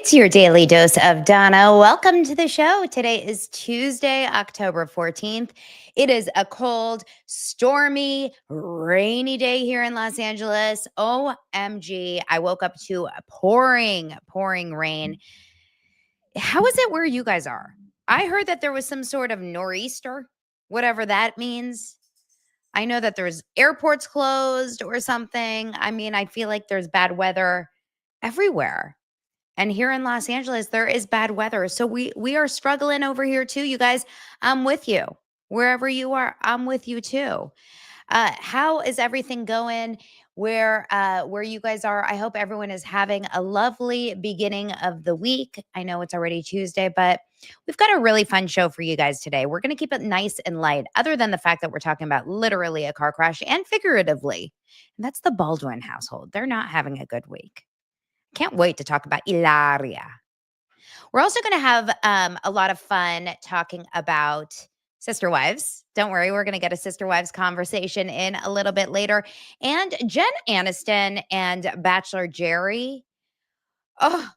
It's your daily dose of Donna. Welcome to the show. Today is Tuesday, October 14th. It is a cold, stormy, rainy day here in Los Angeles. OMG. I woke up to a pouring rain. How is it where you guys are? I heard that there was some sort of nor'easter, whatever that means. I know that there's airports closed or something. I mean, I feel like there's bad weather everywhere. And here in Los Angeles, there is bad weather. So we are struggling over here too. You guys, I'm with you. Wherever you are, I'm with you too. How is everything going where you guys are? I hope everyone is having a lovely beginning of the week. I know it's already Tuesday, but we've got a really fun show for you guys today. We're going to keep it nice and light, other than the fact that we're talking about literally a car crash and figuratively. And that's the Baldwin household. They're not having a good week. Can't wait to talk about Hilaria. We're also going to have a lot of fun talking about sister wives. Don't worry, we're going to get a sister wives conversation in a little bit later. And Jen Aniston and Bachelor Gerry. Oh,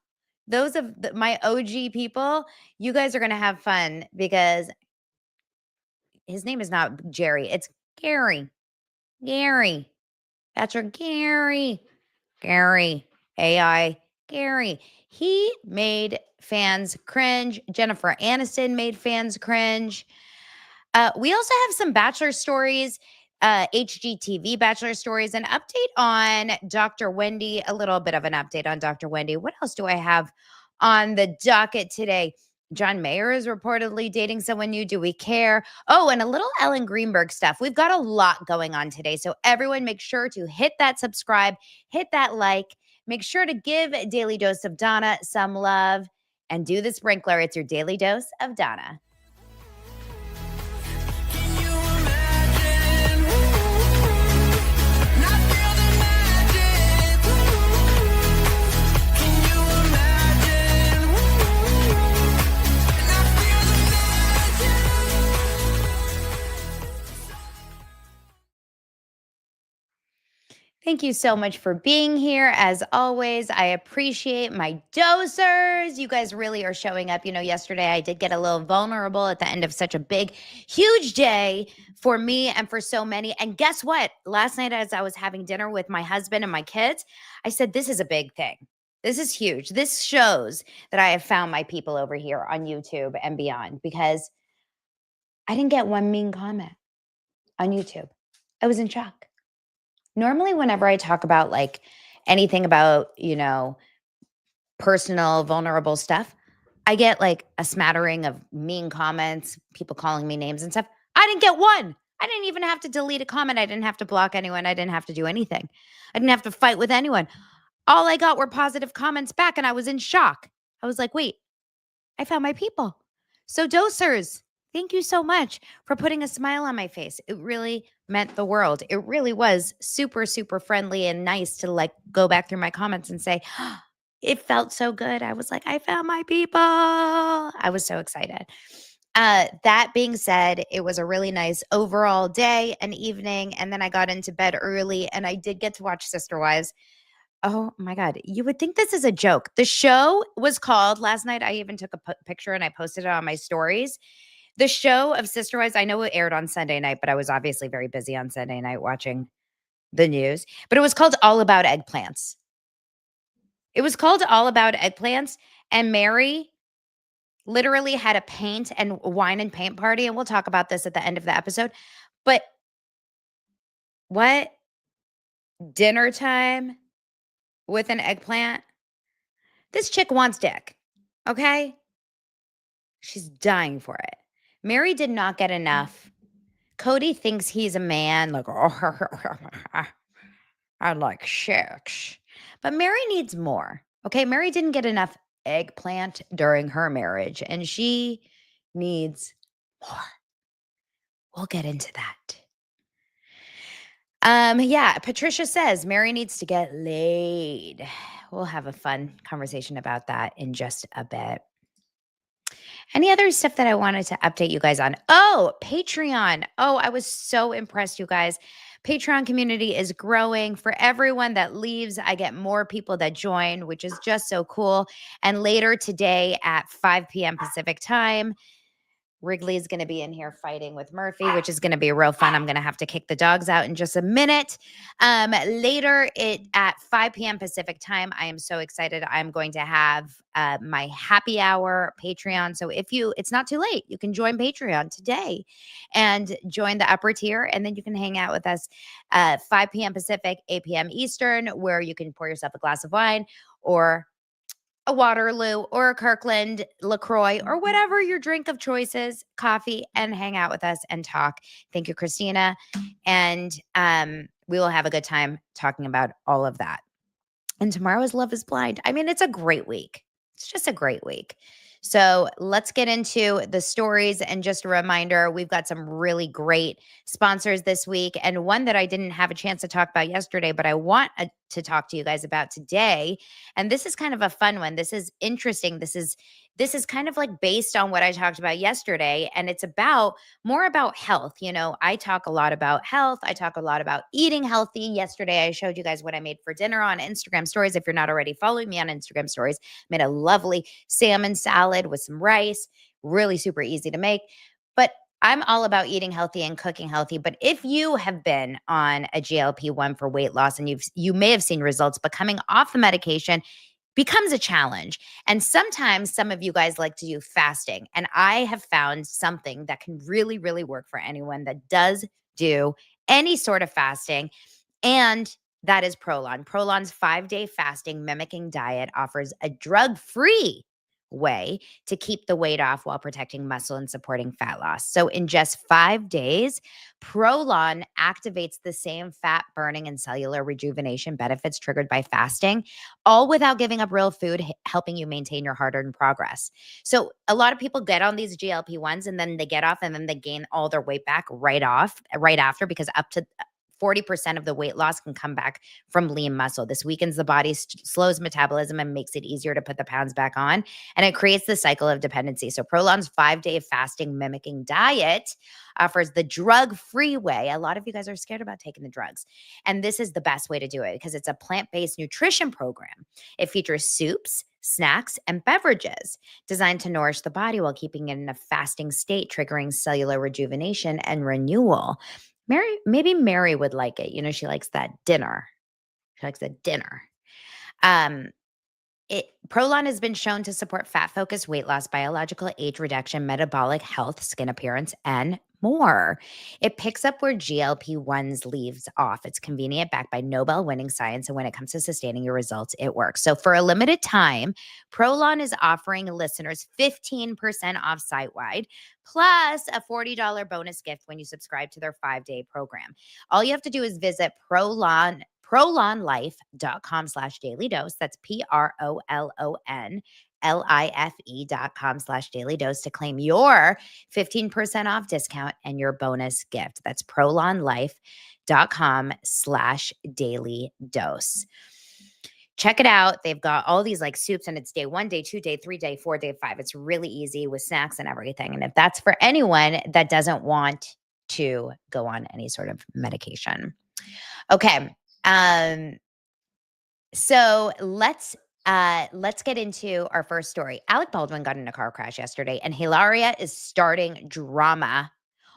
those of my OG people, you guys are going to have fun because his name is not Gerry. It's Gary. Gary. Bachelor Gary. Gary. AI Gary. He made fans cringe. Jennifer Aniston made fans cringe. We also have some Bachelor stories, HGTV Bachelor stories, an update on Dr. Wendy, a little bit of an update on Dr. Wendy. What else do I have on the docket today? John Mayer is reportedly dating someone new. Do we care? Oh, and a little Ellen Greenberg stuff. We've got a lot going on today. So everyone make sure to hit that subscribe, hit that like. Make sure to give Daily Dose of Donna some love and do the sprinkler. It's your Daily Dose of Donna. Thank you so much for being here. As always, I appreciate my dosers. You guys really are showing up. You know, yesterday I did get a little vulnerable at the end of such a big, huge day for me and for so many. And guess what? Last night, as I was having dinner with my husband and my kids, I said, this is a big thing. This is huge. This shows that I have found my people over here on YouTube and beyond, because I didn't get one mean comment on YouTube. I was in shock. Normally, whenever I talk about like anything about, personal, vulnerable stuff, I get like a smattering of mean comments, people calling me names and stuff. I didn't get one. I didn't even have to delete a comment. I didn't have to block anyone. I didn't have to do anything. I didn't have to fight with anyone. All I got were positive comments back, and I was in shock. I was like, wait, I found my people. So dosers, thank you so much for putting a smile on my face. It really meant the world. It really was super, super friendly and nice to like go back through my comments and say, oh, it felt so good. I was like, I found my people. I was so excited. That being said, it was a really nice overall day and evening. And then I got into bed early and I did get to watch Sister Wives. Oh my God. You would think this is a joke. The show was called, last night I even took a picture and I posted it on my stories. The show of Sister Wives, I know it aired on Sunday night, but I was obviously very busy on Sunday night watching the news. But it was called All About Eggplants. It was called All About Eggplants. And Mary literally had a paint and wine and paint party. And we'll talk about this at the end of the episode. But what? Dinner time with an eggplant? This chick wants dick. Okay? She's dying for it. Mary did not get enough. Cody thinks he's a man, like, oh, I like sex. But Mary needs more. Okay, Mary didn't get enough eggplant during her marriage, and she needs more. We'll get into that. Yeah, Patricia says Mary needs to get laid. We'll have a fun conversation about that in just a bit. Any other stuff that I wanted to update you guys on? Oh, Patreon. Oh, I was so impressed, you guys. Patreon community is growing. For everyone that leaves, I get more people that join, which is just so cool. And later today at 5 p.m. Pacific time, Wrigley's going to be in here fighting with Murphy, which is going to be real fun. I'm going to have to kick the dogs out in just a minute. Later at 5 p.m. Pacific time, I am so excited. I'm going to have my happy hour Patreon. So it's not too late. You can join Patreon today and join the upper tier. And then you can hang out with us 5 p.m. Pacific, 8 p.m. Eastern, where you can pour yourself a glass of wine or a Waterloo or a Kirkland LaCroix or whatever your drink of choice is, coffee, and hang out with us and talk. Thank you, Christina. And we will have a good time talking about all of that. And tomorrow is Love is Blind. I mean, it's a great week. It's just a great week. So let's get into the stories. And just a reminder, we've got some really great sponsors this week. And one that I didn't have a chance to talk about yesterday, but I want to talk to you guys about today. And this is kind of a fun one. This is interesting. This is kind of like based on what I talked about yesterday. And it's more about health. You know, I talk a lot about health. I talk a lot about eating healthy. Yesterday, I showed you guys what I made for dinner on Instagram stories. If you're not already following me on Instagram stories, made a lovely salmon salad with some rice, really super easy to make. But I'm all about eating healthy and cooking healthy. But if you have been on a GLP-1 for weight loss and you may have seen results, but coming off the medication becomes a challenge. And sometimes some of you guys like to do fasting. And I have found something that can really, really work for anyone that does do any sort of fasting. And that is Prolon. Prolon's 5-day fasting mimicking diet offers a drug-free way to keep the weight off while protecting muscle and supporting fat loss. So in just 5 days, Prolon activates the same fat burning and cellular rejuvenation benefits triggered by fasting, all without giving up real food, helping you maintain your hard-earned progress. So a lot of people get on these GLP-1s and then they get off and then they gain all their weight back right after, because up to 40% of the weight loss can come back from lean muscle. This weakens the body, slows metabolism, and makes it easier to put the pounds back on. And it creates the cycle of dependency. So Prolon's 5-day fasting mimicking diet offers the drug-free way. A lot of you guys are scared about taking the drugs. And this is the best way to do it because it's a plant-based nutrition program. It features soups, snacks, and beverages designed to nourish the body while keeping it in a fasting state, triggering cellular rejuvenation and renewal. Maybe Mary would like it. You know, she likes that dinner. She likes a dinner. Prolon has been shown to support fat-focused weight loss, biological age reduction, metabolic health, skin appearance, and more. It picks up where GLP-1s leaves off. It's convenient, backed by Nobel-winning science, and when it comes to sustaining your results, it works. So for a limited time, Prolon is offering listeners 15% off site-wide, plus a $40 bonus gift when you subscribe to their 5-day program. All you have to do is visit prolonlife.com/daily dose. That's PROLONLIFE.com/daily dose to claim your 15% off discount and your bonus gift. That's prolonlife.com/daily dose. Check it out. They've got all these like soups and it's day 1, day 2, day 3, day 4, day 5. It's really easy with snacks and everything. And if that's for anyone that doesn't want to go on any sort of medication. Okay. So let's get into our first story. Alec Baldwin got in a car crash yesterday, and Hilaria is starting drama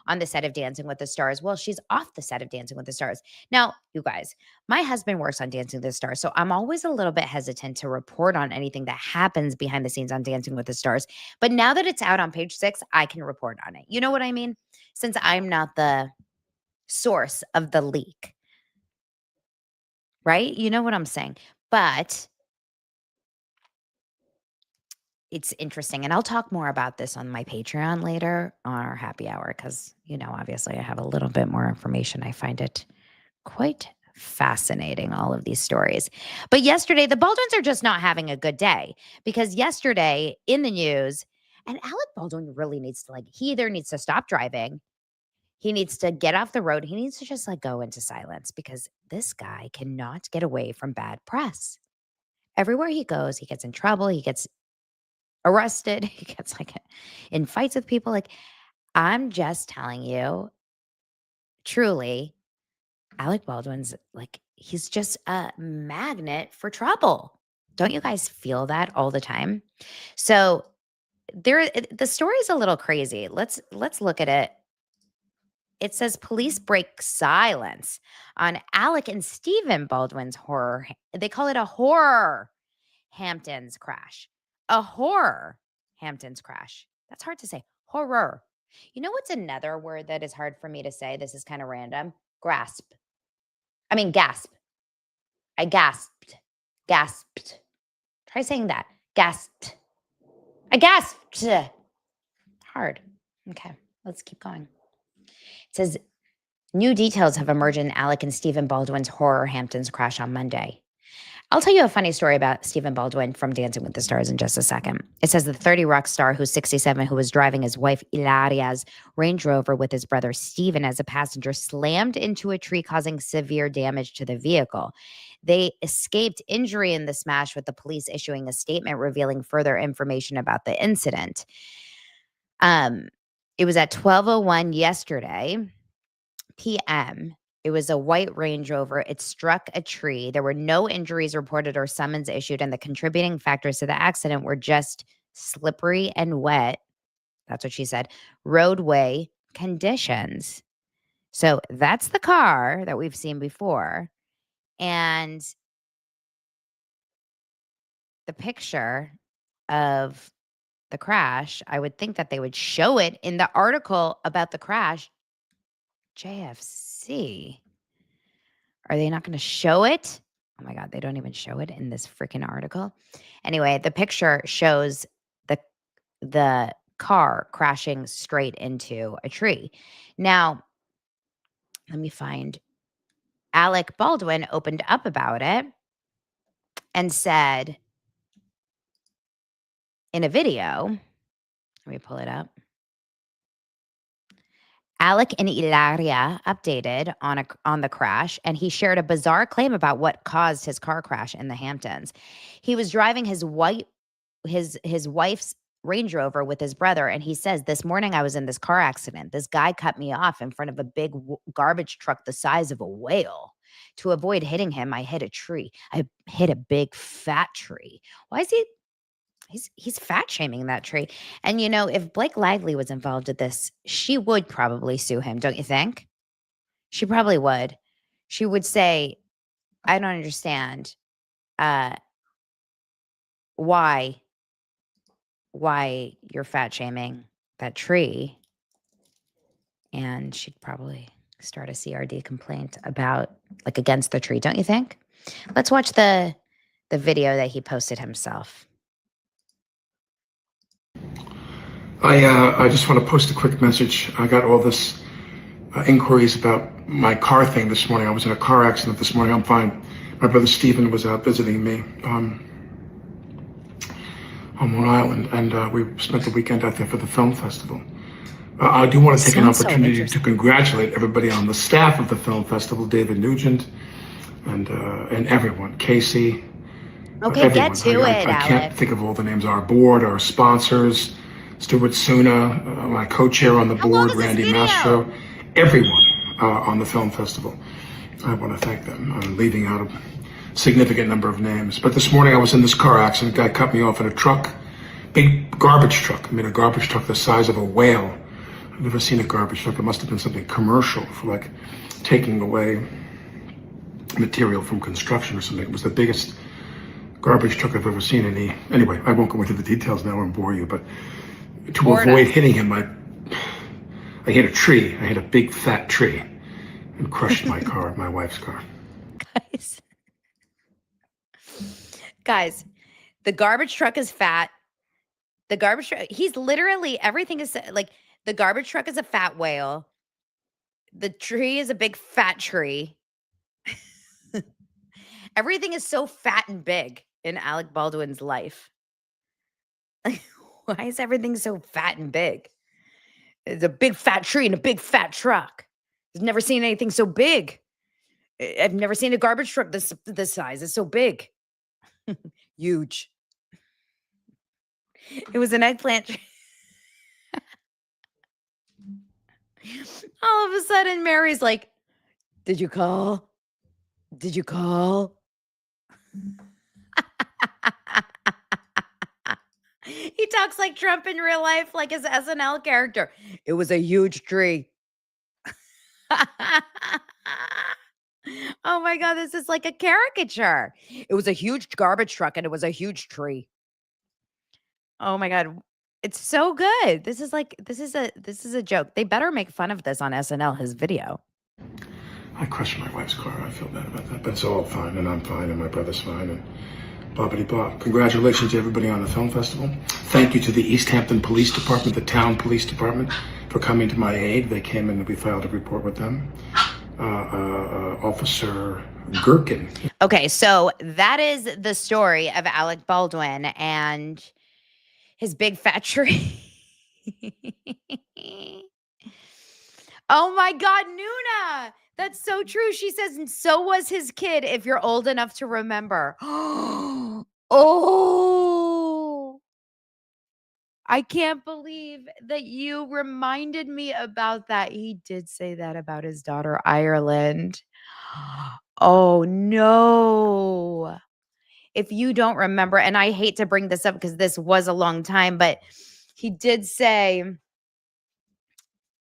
on the set of Dancing with the Stars. Well, she's off the set of Dancing with the Stars. Now, you guys, my husband works on Dancing with the Stars, so I'm always a little bit hesitant to report on anything that happens behind the scenes on Dancing with the Stars. But now that it's out on page 6, I can report on it. You know what I mean? Since I'm not the source of the leak. Right? You know what I'm saying? But it's interesting, and I'll talk more about this on my Patreon later on our happy hour because, you know, obviously I have a little bit more information. I find it quite fascinating, all of these stories. But yesterday, the Baldwins are just not having a good day because yesterday in the news, and Alec Baldwin really needs to he either needs to stop driving, he needs to get off the road, he needs to just go into silence because this guy cannot get away from bad press. Everywhere he goes, he gets in trouble, he gets arrested, he gets in fights with people. I'm just telling you, truly, Alec Baldwin's like, he's just a magnet for trouble. Don't you guys feel that all the time? So the story is a little crazy. Let's look at it. It says police break silence on Alec and Stephen Baldwin's horror. They call it a horror Hamptons crash. A horror Hamptons crash. That's hard to say. Horror. You know what's another word that is hard for me to say? This is kind of random. Grasp. I mean, gasp. I gasped. Gasped. Try saying that. Gasped. I gasped. Hard. Okay, let's keep going. It says, new details have emerged in Alec and Stephen Baldwin's horror Hamptons crash on Monday. I'll tell you a funny story about Stephen Baldwin from Dancing with the Stars in just a second. It says the 30 Rock star, who's 67, who was driving his wife Hilaria's Range Rover with his brother Stephen as a passenger, slammed into a tree, causing severe damage to the vehicle. They escaped injury in the smash, with the police issuing a statement revealing further information about the incident. It was at 12:01 yesterday p.m. It was a white Range Rover. It struck a tree. There were no injuries reported or summons issued, and the contributing factors to the accident were just slippery and wet. That's what she said. Roadway conditions. So that's the car that we've seen before. And the picture of the crash, I would think that they would show it in the article about the crash. JFC. Are they not going to show it? Oh my God, they don't even show it in this freaking article. Anyway, the picture shows the car crashing straight into a tree. Now, let me find. Alec Baldwin opened up about it and said in a video, let me pull it up. Alec and Hilaria updated on the crash, and he shared a bizarre claim about what caused his car crash in the Hamptons. He was driving his wife's Range Rover with his brother, and he says, "This morning I was in this car accident. This guy cut me off in front of a big garbage truck the size of a whale. To avoid hitting him, I hit a tree. I hit a big fat tree." Why is he? He's fat shaming that tree. And if Blake Lively was involved with this, she would probably sue him, don't you think? She probably would. She would say, "I don't understand why you're fat shaming that tree." And she'd probably start a CRD complaint against the tree, don't you think? Let's watch the video that he posted himself. I just want to post a quick message. I got all this inquiries about my car thing this morning. I was in a car accident this morning. I'm fine. My brother Stephen was out visiting me on Long Island, and we spent the weekend out there for the film festival. I do want to take an opportunity to congratulate everybody on the staff of the film festival, David Nugent, and everyone, Casey. Okay, everyone. Get to it, I can't think of all the names. Our board, our sponsors, Stuart Suna, my co-chair on the board, Randy Mastro, everyone on the film festival. I want to thank them. I'm leaving out a significant number of names. But this morning I was in this car accident. A guy cut me off in a truck, big garbage truck. I mean, a garbage truck the size of a whale. I've never seen a garbage truck. It must have been something commercial for taking away material from construction or something. It was the biggest garbage truck I've ever seen. Anyway, I won't go into the details now and bore you, but to avoid hitting him, I hit a tree. I hit a big fat tree and crushed my car, my wife's car. Guys, the garbage truck is fat. The garbage truck, he's literally, everything is the garbage truck is a fat whale. The tree is a big fat tree. Everything is so fat and big in Alec Baldwin's life. Why is everything so fat and big? It's a big fat tree and a big fat truck. I've never seen anything so big. I've never seen a garbage truck this size. It's so big. Huge. It was an eggplant tree. All of a sudden, Mary's like, Did you call? Did you call? He talks like Trump in real life, like his SNL character. It was a huge tree. Oh my God, this is like a caricature. It was a huge garbage truck and it was a huge tree. Oh my God. It's so good. This is a joke. They better make fun of this on SNL, his video. I crushed my wife's car. I feel bad about that, but it's all fine, and I'm fine, and my brother's fine, and blah, blah. Congratulations to everybody on the film festival. Thank you to the East Hampton Police Department, the town police department, for coming to my aid. They came in and we filed a report with them. Officer Gherkin. Okay, so that is the story of Alec Baldwin and his big fat tree. Oh my God, Nuna. That's so true. She says, and so was his kid, if you're old enough to remember. Oh, I can't believe that you reminded me about that. He did say that about his daughter, Ireland. Oh, no. If you don't remember, and I hate to bring this up because this was a long time, but he did say,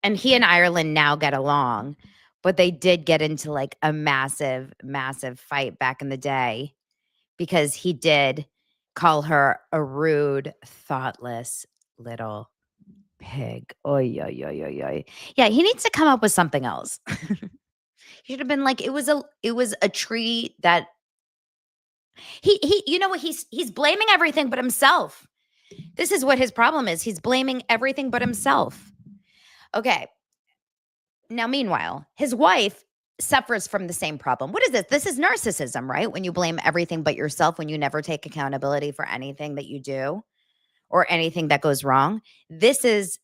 and he and Ireland now get along, but they did get into like a massive, massive fight back in the day because he did call her a rude, thoughtless little pig. Oy, oy, oy, oy, oy. Yeah, he needs to come up with something else. He should have been like, it was a tree that he you know what, he's blaming everything but himself. This is what his problem is. He's blaming everything but himself. Okay. Now, meanwhile, his wife suffers from the same problem. What is this? This is narcissism, right? When you blame everything but yourself, when you never take accountability for anything that you do or anything that goes wrong. This is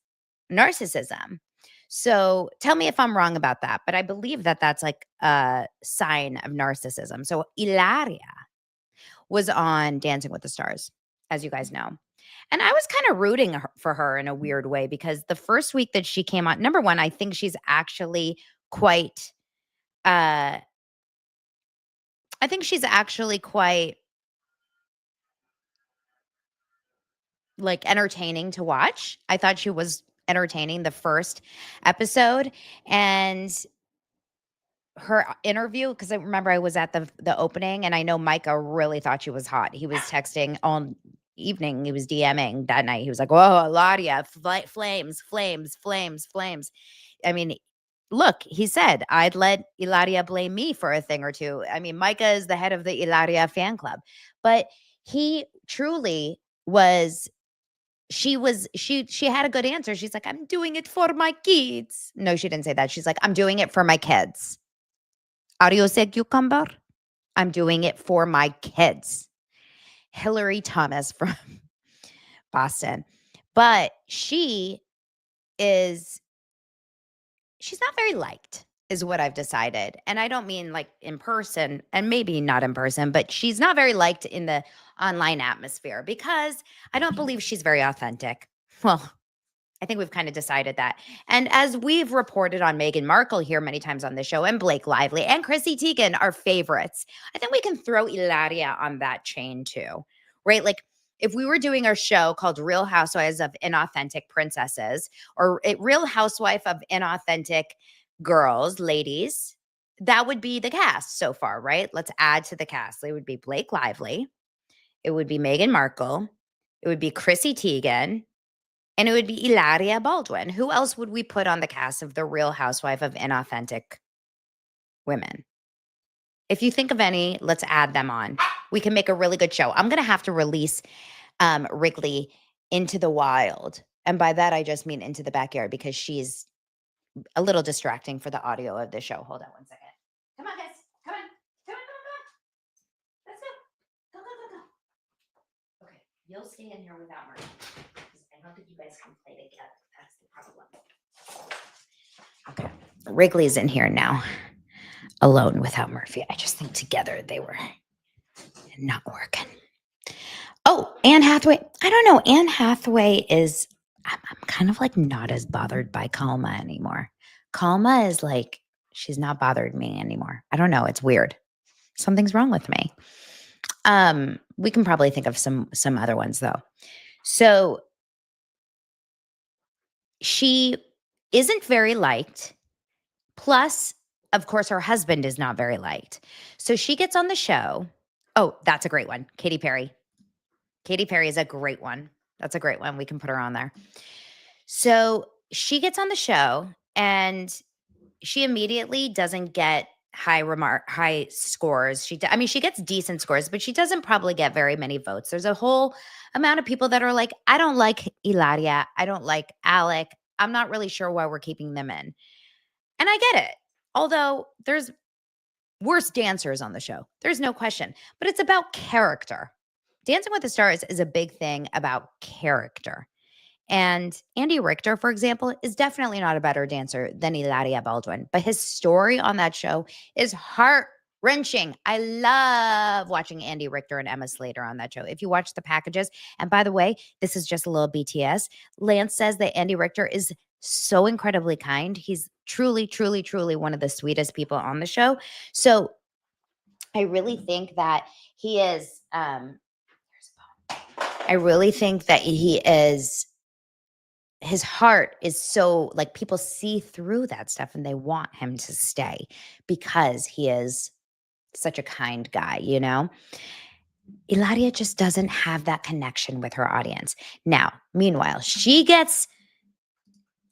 narcissism. So tell me if I'm wrong about that, but I believe that that's like a sign of narcissism. So Hilaria was on Dancing with the Stars, as you guys know. And I was kind of rooting for her in a weird way because the first week that she came on, number one, I think she's actually quite, I think she's actually quite like entertaining to watch. I thought she was entertaining the first episode, and her interview, because I remember I was at the opening, and I know Micah really thought she was hot. He was texting all evening. He was DMing that night. He was like, "Whoa, Ladia, flames, flames, flames, flames." I mean, look, he said, "I'd let Hilaria blame me for a thing or two." I mean, Micah is the head of the Hilaria fan club, but he truly was. She had a good answer. She's like, "I'm doing it for my kids." No, she didn't say that. She's like, "I'm doing it for my kids." Adios, cucumber. I'm doing it for my kids. Hillary Thomas from Boston. But she's not very liked, is what I've decided. And I don't mean like in person, and maybe not in person, but she's not very liked in the online atmosphere because I don't believe she's very authentic. Well, I think we've kind of decided that. And as we've reported on Meghan Markle here many times on the show, and Blake Lively and Chrissy Teigen, our favorites, I think we can throw Hilaria on that chain too, right? Like if we were doing our show called Real Housewives of Inauthentic Princesses or Real Housewife of Inauthentic Girls, ladies, that would be the cast so far, right? Let's add to the cast. It would be Blake Lively. It would be Meghan Markle. It would be Chrissy Teigen. And it would be Hilaria Baldwin. Who else would we put on the cast of The Real Housewife of Inauthentic Women? If you think of any, let's add them on. We can make a really good show. I'm going to have to release Wrigley into the wild. And by that, I just mean into the backyard because she's a little distracting for the audio of the show. Hold on one second. Come on, guys. Come on. Come on, come on, come on. Let's go. Go, go, go, go. Okay. You'll stay in here without Murray. I don't think you guys can play together. That's the problem. Okay. Wrigley's in here now, alone without Murphy. I just think together they were not working. Oh, Anne Hathaway. I don't know. Anne Hathaway is, I'm kind of like not as bothered by Kalma anymore. Kalma is like, she's not bothering me anymore. I don't know. It's weird. Something's wrong with me. We can probably think of some other ones though. So she isn't very liked. Plus, of course, her husband is not very liked. So she gets on the show. Oh, that's a great one. Katy Perry. Katy Perry is a great one. That's a great one. We can put her on there. So she gets on the show and she immediately doesn't get high scores. I mean, she gets decent scores, but she doesn't probably get very many votes. There's a whole amount of people that are like, I don't like Hilaria. I don't like Alec. I'm not really sure why we're keeping them in. And I get it. Although there's worse dancers on the show. There's no question. But it's about character. Dancing with the Stars is a big thing about character. And Andy Richter, for example, is definitely not a better dancer than Hilaria Baldwin. But his story on that show is heart-wrenching. I love watching Andy Richter and Emma Slater on that show. If you watch the packages, and by the way, this is just a little BTS, Lance says that Andy Richter is so incredibly kind. He's truly, truly, truly one of the sweetest people on the show. So I really think that he is, his heart is so, like, people see through that stuff and they want him to stay because he is such a kind guy, you know? Hilaria just doesn't have that connection with her audience. Now, meanwhile, she gets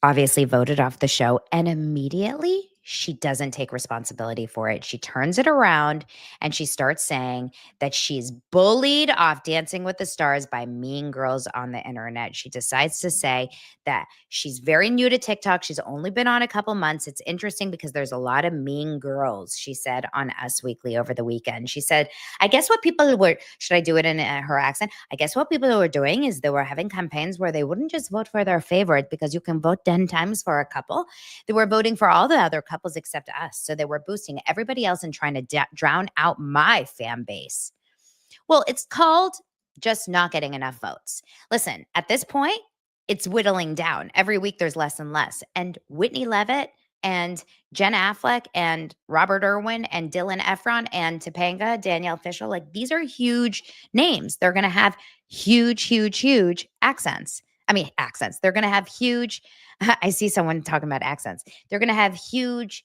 obviously voted off the show, and immediately she doesn't take responsibility for it. She turns it around and she starts saying that she's bullied off Dancing with the Stars by mean girls on the internet. She decides to say that she's very new to TikTok. She's only been on a couple months. It's interesting because there's a lot of mean girls, she said on Us Weekly over the weekend. She said, I guess what people were, should I do it in her accent? I guess what people were doing is they were having campaigns where they wouldn't just vote for their favorite because you can vote 10 times for a couple. They were voting for all the other couples except us. So they were boosting everybody else and trying to drown out my fan base. Well, it's called just not getting enough votes. Listen, at this point, it's whittling down. Every week there's less and less. And Whitney Levitt and Jen Affleck and Robert Irwin and Dylan Efron and Topanga, Danielle Fishel, like, these are huge names. They're going to have huge, huge, huge accents. They're going to have huge, I see someone talking about accents. They're going to have huge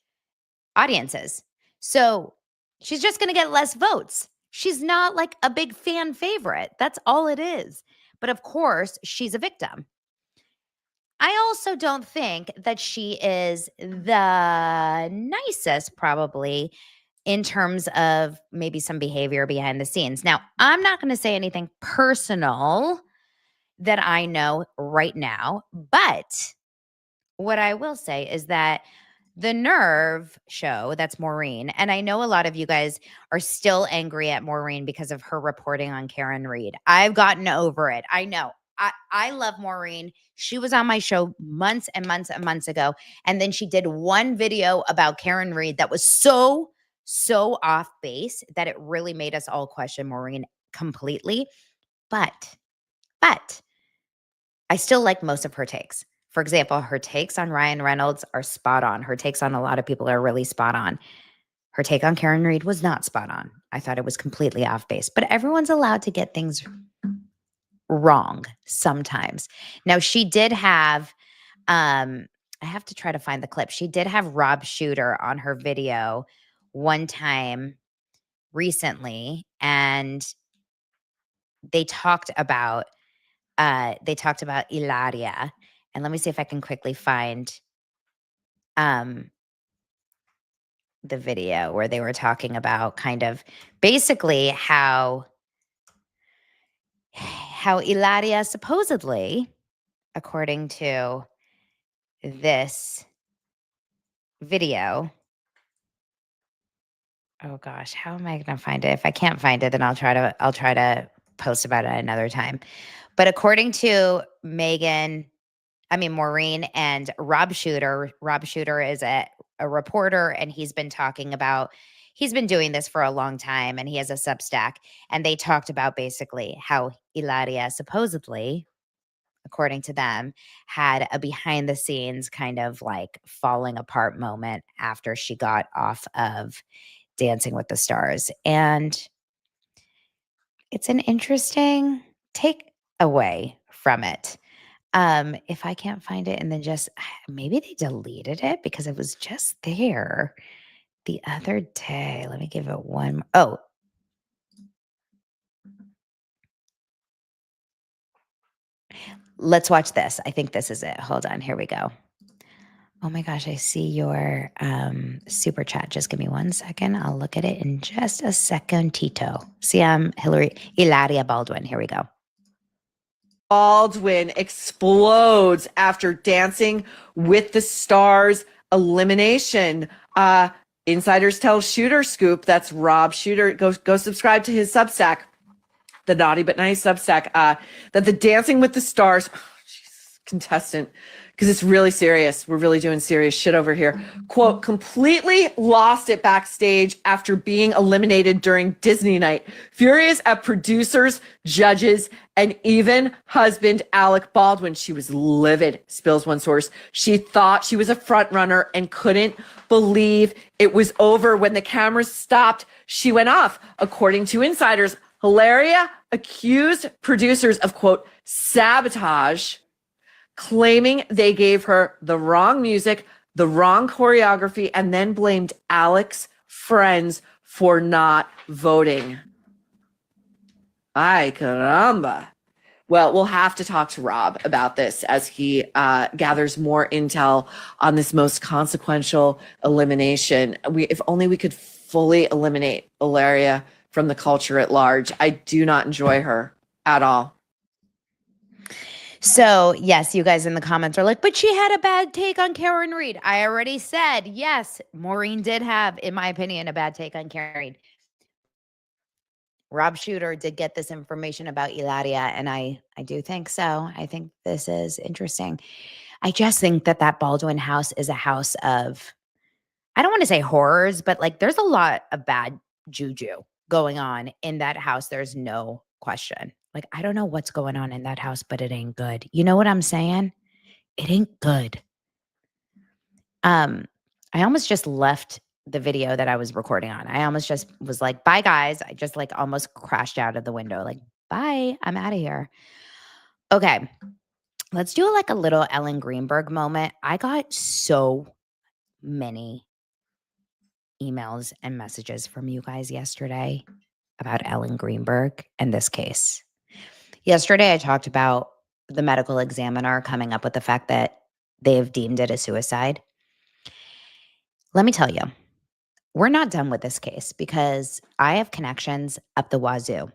audiences. So she's just going to get less votes. She's not like a big fan favorite. That's all it is. But of course, she's a victim. I also don't think that she is the nicest, probably, in terms of maybe some behavior behind the scenes. Now, I'm not going to say anything personal that I know right now, but what I will say is that the Nerve show, that's Maureen, and I know a lot of you guys are still angry at Maureen because of her reporting on Karen Reed. I've gotten over it. I know. I love Maureen. She was on my show months and months and months ago, and then she did one video about Karen Reed that was so off base that it really made us all question Maureen completely. But I still like most of her takes. For example, her takes on Ryan Reynolds are spot on. Her takes on a lot of people are really spot on. Her take on Karen Reed was not spot on. I thought it was completely off base. But everyone's allowed to get things wrong sometimes. Now, she did have, I have to try to find the clip. She did have Rob Shooter on her video one time recently, and they talked about Hilaria. And let me see if I can quickly find the video where they were talking about kind of basically how Hilaria supposedly, according to this video, oh gosh, how am I going to find it? If I can't find it, then I'll try to post about it another time. But according to Maureen and Rob Shooter is a reporter, and he's been doing this for a long time, and he has a Substack, and they talked about basically how Hilaria supposedly, according to them, had a behind the scenes kind of like falling apart moment after she got off of Dancing with the Stars. And it's an interesting takeaway from it. If I can't find it, and then just maybe they deleted it because it was just there the other day. Let me give it one. Oh, let's watch this. I think this is it. Hold on. Here we go. Oh my gosh, I see your super chat. Just give me 1 second. I'll look at it in just a second, Tito. See, I'm Hilaria Baldwin. Here we go. Baldwin explodes after Dancing with the Stars elimination. Insiders tell Shooter Scoop, that's Rob Shooter. Go subscribe to his Substack, the Naughty But Nice Substack, that the Dancing with the Stars contestant, because it's really serious. We're really doing serious shit over here. Quote, completely lost it backstage after being eliminated during Disney night. Furious at producers, judges, and even husband Alec Baldwin. She was livid, spills one source. She thought she was a front runner and couldn't believe it was over. When the cameras stopped, she went off. According to insiders, Hilaria accused producers of, quote, sabotage, claiming they gave her the wrong music, the wrong choreography, and then blamed Alec's friends for not voting. Ay, caramba. Well, we'll have to talk to Rob about this as he gathers more intel on this most consequential elimination. If only we could fully eliminate Hilaria from the culture at large. I do not enjoy her at all. So, yes, you guys in the comments are like, but she had a bad take on Karen Reed. I already said, yes, Maureen did have, in my opinion, a bad take on Karen Reed. Rob Shooter did get this information about Hilaria, and I do think so. I think this is interesting. I just think that Baldwin house is a house of, I don't want to say horrors, but like there's a lot of bad juju going on in that house. There's no question. Like, I don't know what's going on in that house, but it ain't good. You know what I'm saying? It ain't good. I almost just left the video that I was recording on. I almost just was like, bye guys. I just like almost crashed out of the window. Like, bye, I'm out of here. Okay. Let's do like a little Ellen Greenberg moment. I got so many emails and messages from you guys yesterday about Ellen Greenberg and this case. Yesterday, I talked about the medical examiner coming up with the fact that they have deemed it a suicide. Let me tell you, we're not done with this case because I have connections up the wazoo.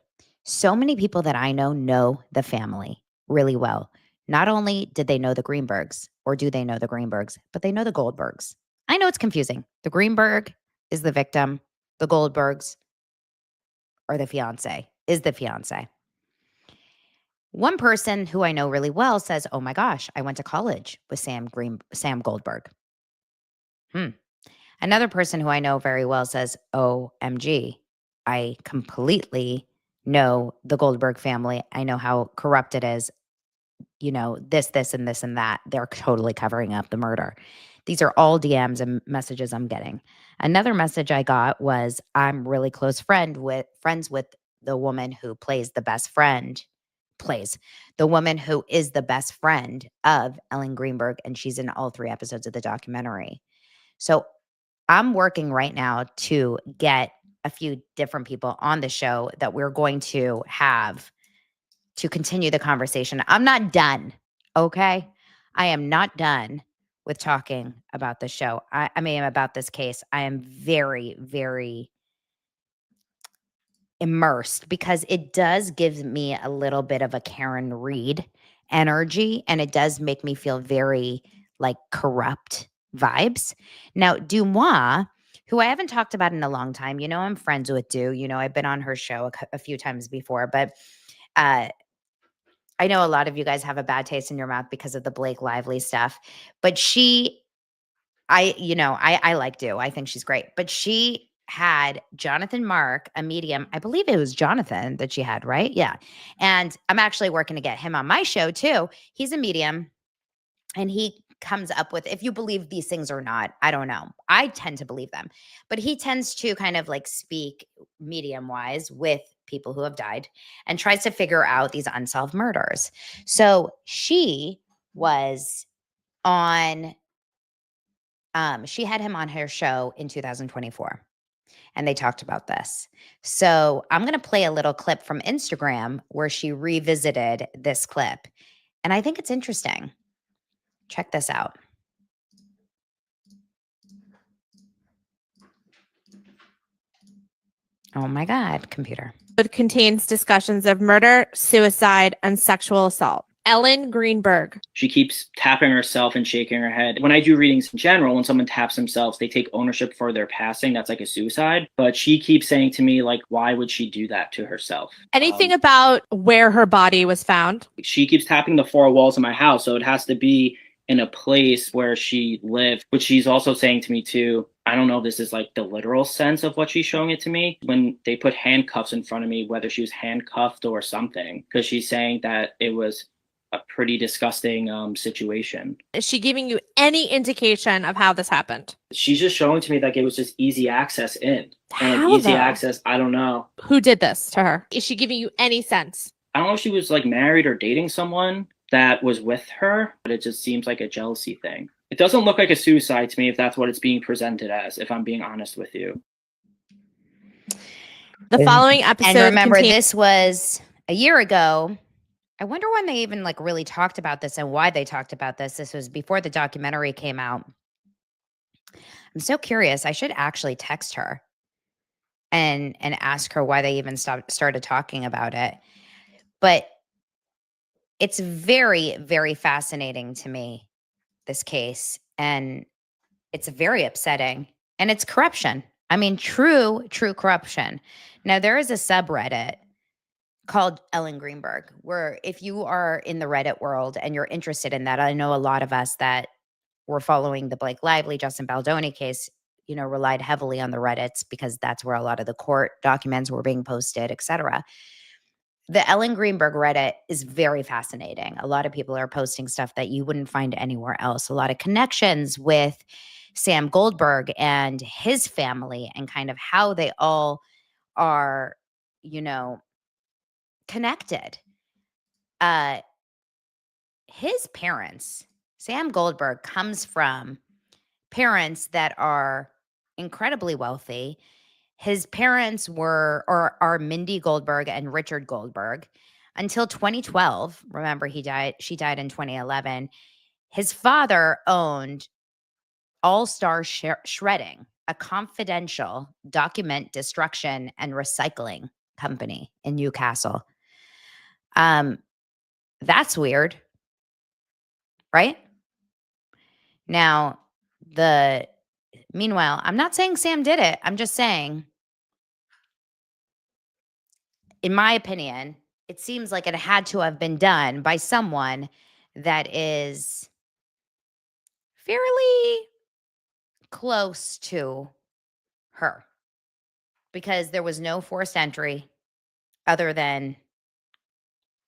So many people that I know the family really well. Not only did they know the Greenbergs, or do they know the Greenbergs, but they know the Goldbergs. I know it's confusing. The Greenberg is the victim. The Goldbergs are the fiance, is the fiance. One person who I know really well says, oh my gosh, I went to college with Sam Goldberg. Another person who I know very well says, OMG, I completely know the Goldberg family. I know how corrupt it is. You know, this, and this, and that. They're totally covering up the murder. These are all DMs and messages I'm getting. Another message I got was, I'm really close friends with the woman who plays the best friend, the woman who is the best friend of Ellen Greenberg, and she's in all 3 episodes of the documentary. So I'm working right now to get a few different people on the show that we're going to have to continue the conversation. I'm not done, okay? I am not done with talking about the show. I mean, about this case. I am very, very immersed because it does give me a little bit of a Karen Reed energy, and it does make me feel very like corrupt vibes. Now, Dumois, who I haven't talked about in a long time, you know, I'm friends with Du. You know, I've been on her show a few times before, but I know a lot of you guys have a bad taste in your mouth because of the Blake Lively stuff, but I like Du. I think she's great, but she had Jonathan Mark, a medium. I believe it was Jonathan that she had, right? Yeah. And I'm actually working to get him on my show too. He's a medium and he comes up with, if you believe these things or not, I don't know. I tend to believe them, but he tends to kind of like speak medium wise with people who have died and tries to figure out these unsolved murders. So she was on, she had him on her show in 2024 and they talked about this. So I'm going to play a little clip from Instagram where she revisited this clip. And I think it's interesting. Check this out. Oh my God, computer. It contains discussions of murder, suicide, and sexual assault. Ellen Greenberg. She keeps tapping herself and shaking her head. When I do readings in general, when someone taps themselves, they take ownership for their passing. That's like a suicide. But she keeps saying to me, like, why would she do that to herself? Anything about where her body was found? She keeps tapping the four walls of my house. So it has to be in a place where she lived, which she's also saying to me too. I don't know if this is like the literal sense of what she's showing it to me. When they put handcuffs in front of me, whether she was handcuffed or something, because she's saying that it was a pretty disgusting situation. Is she giving you any indication of how this happened? She's just showing to me like it was just easy access in. And How, like, easy though? access, I don't know. Who did this to her? Is she giving you any sense? I don't know if she was like married or dating someone that was with her, but it just seems like a jealousy thing. It doesn't look like a suicide to me if that's what it's being presented as, if I'm being honest with you. The following episode. And remember, this was a year ago. I wonder when they even like really talked about this and why they talked about this. This was before the documentary came out. I'm so curious. I should actually text her and ask her why they even started talking about it. But it's very, very fascinating to me, this case. And it's very upsetting. And it's corruption. I mean, true corruption. Now, there is a subreddit called Ellen Greenberg, where if you are in the Reddit world and you're interested in that, I know a lot of us that were following the Blake Lively, Justin Baldoni case, you know, relied heavily on the Reddits because that's where a lot of the court documents were being posted, etc. The Ellen Greenberg Reddit is very fascinating. A lot of people are posting stuff that you wouldn't find anywhere else. A lot of connections with Sam Goldberg and his family and kind of how they all are, you know, connected. His parents, Sam Goldberg, comes from parents that are incredibly wealthy. His parents are Mindy Goldberg and Richard Goldberg until 2012. Remember, she died in 2011. His father owned All Star Shredding, a confidential document destruction and recycling company in Newcastle. That's weird, right? Now, meanwhile, I'm not saying Sam did it. I'm just saying, in my opinion, it seems like it had to have been done by someone that is fairly close to her, because there was no forced entry other than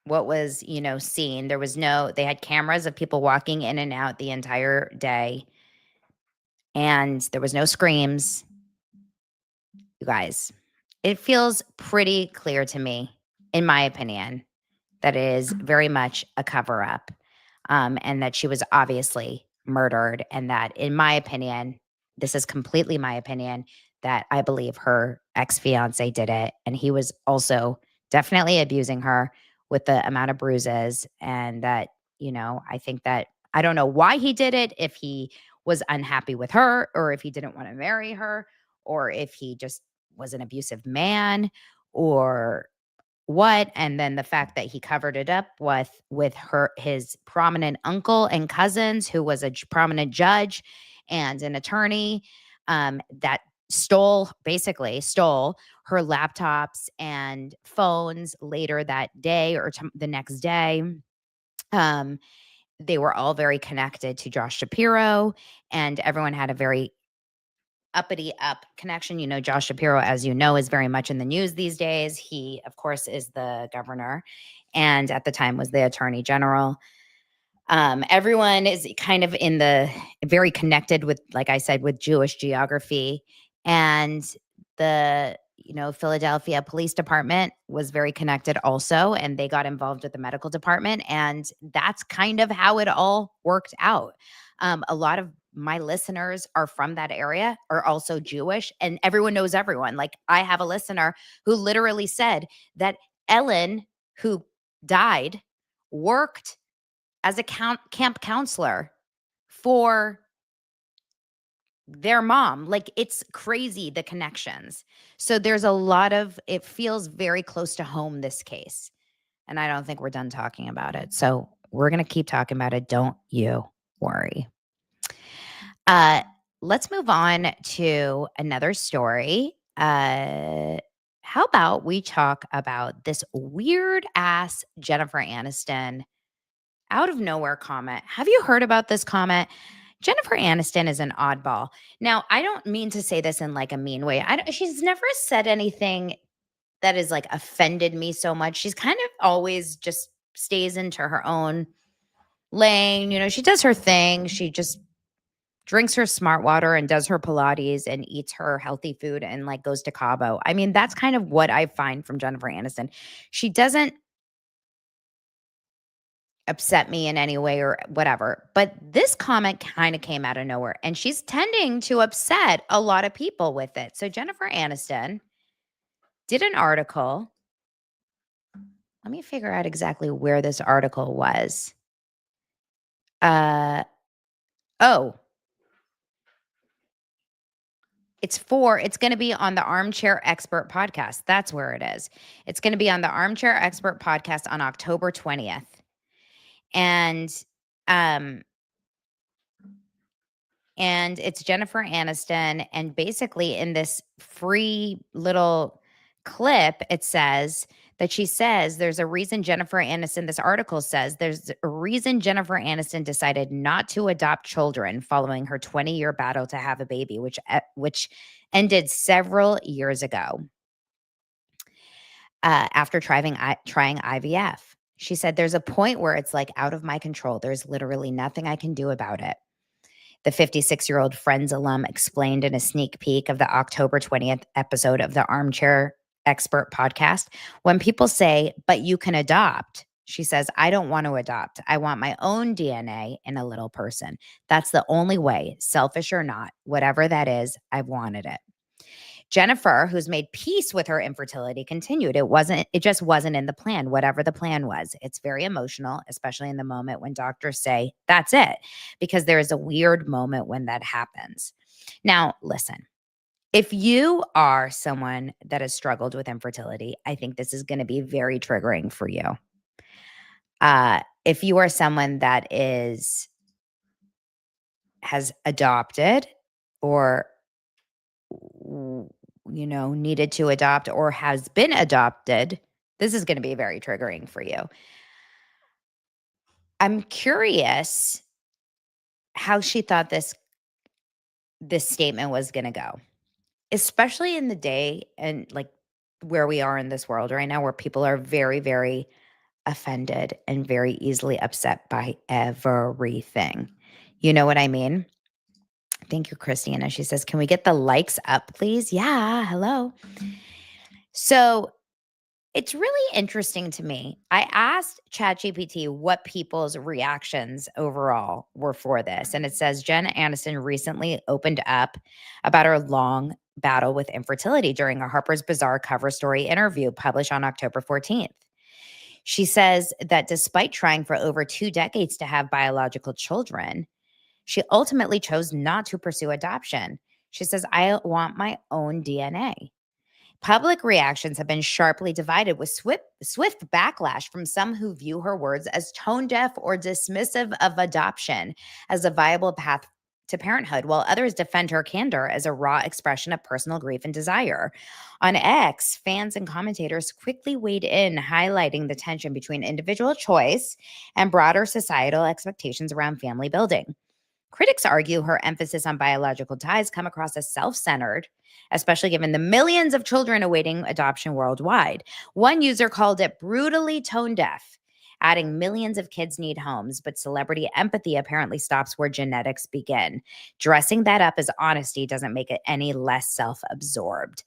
what was, you know, seen. They had cameras of people walking in and out the entire day. And there was no screams. You guys, it feels pretty clear to me, in my opinion, that it is very much a cover up, and that she was obviously murdered. And that, in my opinion, this is completely my opinion, that I believe her ex-fiance did it. And he was also definitely abusing her with the amount of bruises. And that, you know, I think that, I don't know why he did it, if he was unhappy with her or if he didn't want to marry her or if he just was an abusive man or what. And then the fact that he covered it up with his prominent uncle and cousins, who was a prominent judge and an attorney, that basically stole her laptops and phones later that day or the next day. They were all very connected to Josh Shapiro, and everyone had a very uppity up connection. You know, Josh Shapiro, as you know, is very much in the news these days. He, of course, is the governor and at the time was the attorney general. Everyone is kind of in the very connected with, like I said, with Jewish geography. And the, Philadelphia Police Department was very connected also, and they got involved with the medical department. And that's kind of how it all worked out. A lot of my listeners are from that area, are also Jewish, and everyone knows everyone. Like, I have a listener who literally said that Ellen, who died, worked as a camp counselor for their mom. Like, it's crazy, the connections. So there's a lot of, it feels very close to home, this case. And I don't think we're done talking about it. So we're going to keep talking about it. Don't you worry. Let's move on to another story. How about we talk about this weird ass Jennifer Aniston out of nowhere comment. Have you heard about this comment? Jennifer Aniston is an oddball. Now, I don't mean to say this in like a mean way. She's never said anything that has like offended me so much. She's kind of always just stays into her own lane. You know, she does her thing. She just drinks her smart water and does her Pilates and eats her healthy food and like goes to Cabo. I mean, that's kind of what I find from Jennifer Aniston. She doesn't upset me in any way or whatever. But this comment kind of came out of nowhere, and she's tending to upset a lot of people with it. So Jennifer Aniston did an article. Let me figure out exactly where this article was. It's going to be on the Armchair Expert podcast. That's where it is. It's going to be on the Armchair Expert podcast on October 20th. And it's Jennifer Aniston. And basically in this free little clip, it says that she says there's a reason Jennifer Aniston, this article says there's a reason Jennifer Aniston decided not to adopt children following her 20-year battle to have a baby, which ended several years ago after trying IVF. She said, there's a point where it's like out of my control. There's literally nothing I can do about it. The 56-year-old Friends alum explained in a sneak peek of the October 20th episode of the Armchair Expert podcast. When people say, but you can adopt, she says, I don't want to adopt. I want my own DNA in a little person. That's the only way, selfish or not, whatever that is, I've wanted it. Jennifer, who's made peace with her infertility, continued. It just wasn't in the plan, whatever the plan was. It's very emotional, especially in the moment when doctors say, that's it, because there is a weird moment when that happens. Now, listen, if you are someone that has struggled with infertility, I think this is going to be very triggering for you. If you are someone that has adopted or needed to adopt or has been adopted, this is going to be very triggering for you. I'm curious how she thought this statement was going to go, especially in the day and like where we are in this world right now, where people are very, very offended and very easily upset by everything. You know what I mean? Thank you, Christina. She says, can we get the likes up, please? Yeah. Hello. So it's really interesting to me. I asked ChatGPT what people's reactions overall were for this. And it says Jen Aniston recently opened up about her long battle with infertility during a Harper's Bazaar cover story interview published on October 14th. She says that despite trying for over 2 decades to have biological children, she ultimately chose not to pursue adoption. She says, I want my own DNA. Public reactions have been sharply divided, with swift backlash from some who view her words as tone deaf or dismissive of adoption as a viable path to parenthood, while others defend her candor as a raw expression of personal grief and desire. On X, fans and commentators quickly weighed in, highlighting the tension between individual choice and broader societal expectations around family building. Critics argue her emphasis on biological ties come across as self-centered, especially given the millions of children awaiting adoption worldwide. One user called it brutally tone-deaf, adding millions of kids need homes, but celebrity empathy apparently stops where genetics begin. Dressing that up as honesty doesn't make it any less self-absorbed.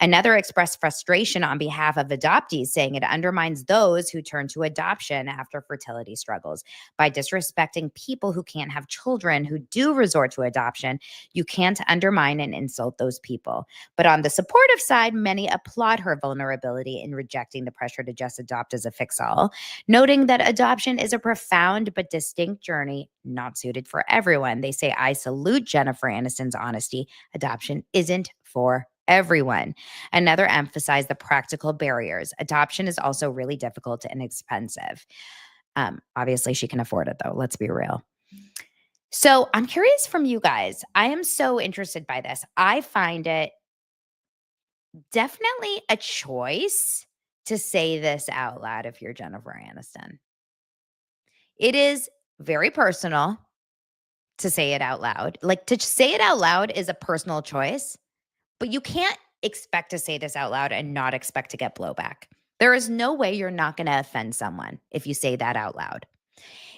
Another expressed frustration on behalf of adoptees, saying it undermines those who turn to adoption after fertility struggles. By disrespecting people who can't have children who do resort to adoption, you can't undermine and insult those people. But on the supportive side, many applaud her vulnerability in rejecting the pressure to just adopt as a fix-all, noting that adoption is a profound but distinct journey not suited for everyone. They say, I salute Jennifer Aniston's honesty. Adoption isn't for everyone. Another emphasized the practical barriers. Adoption is also really difficult and expensive. Obviously, she can afford it, though. Let's be real. So I'm curious from you guys. I am so interested by this. I find it definitely a choice to say this out loud if you're Jennifer Aniston. It is very personal to say it out loud. Like, to say it out loud is a personal choice. But you can't expect to say this out loud and not expect to get blowback. There is no way you're not going to offend someone if you say that out loud.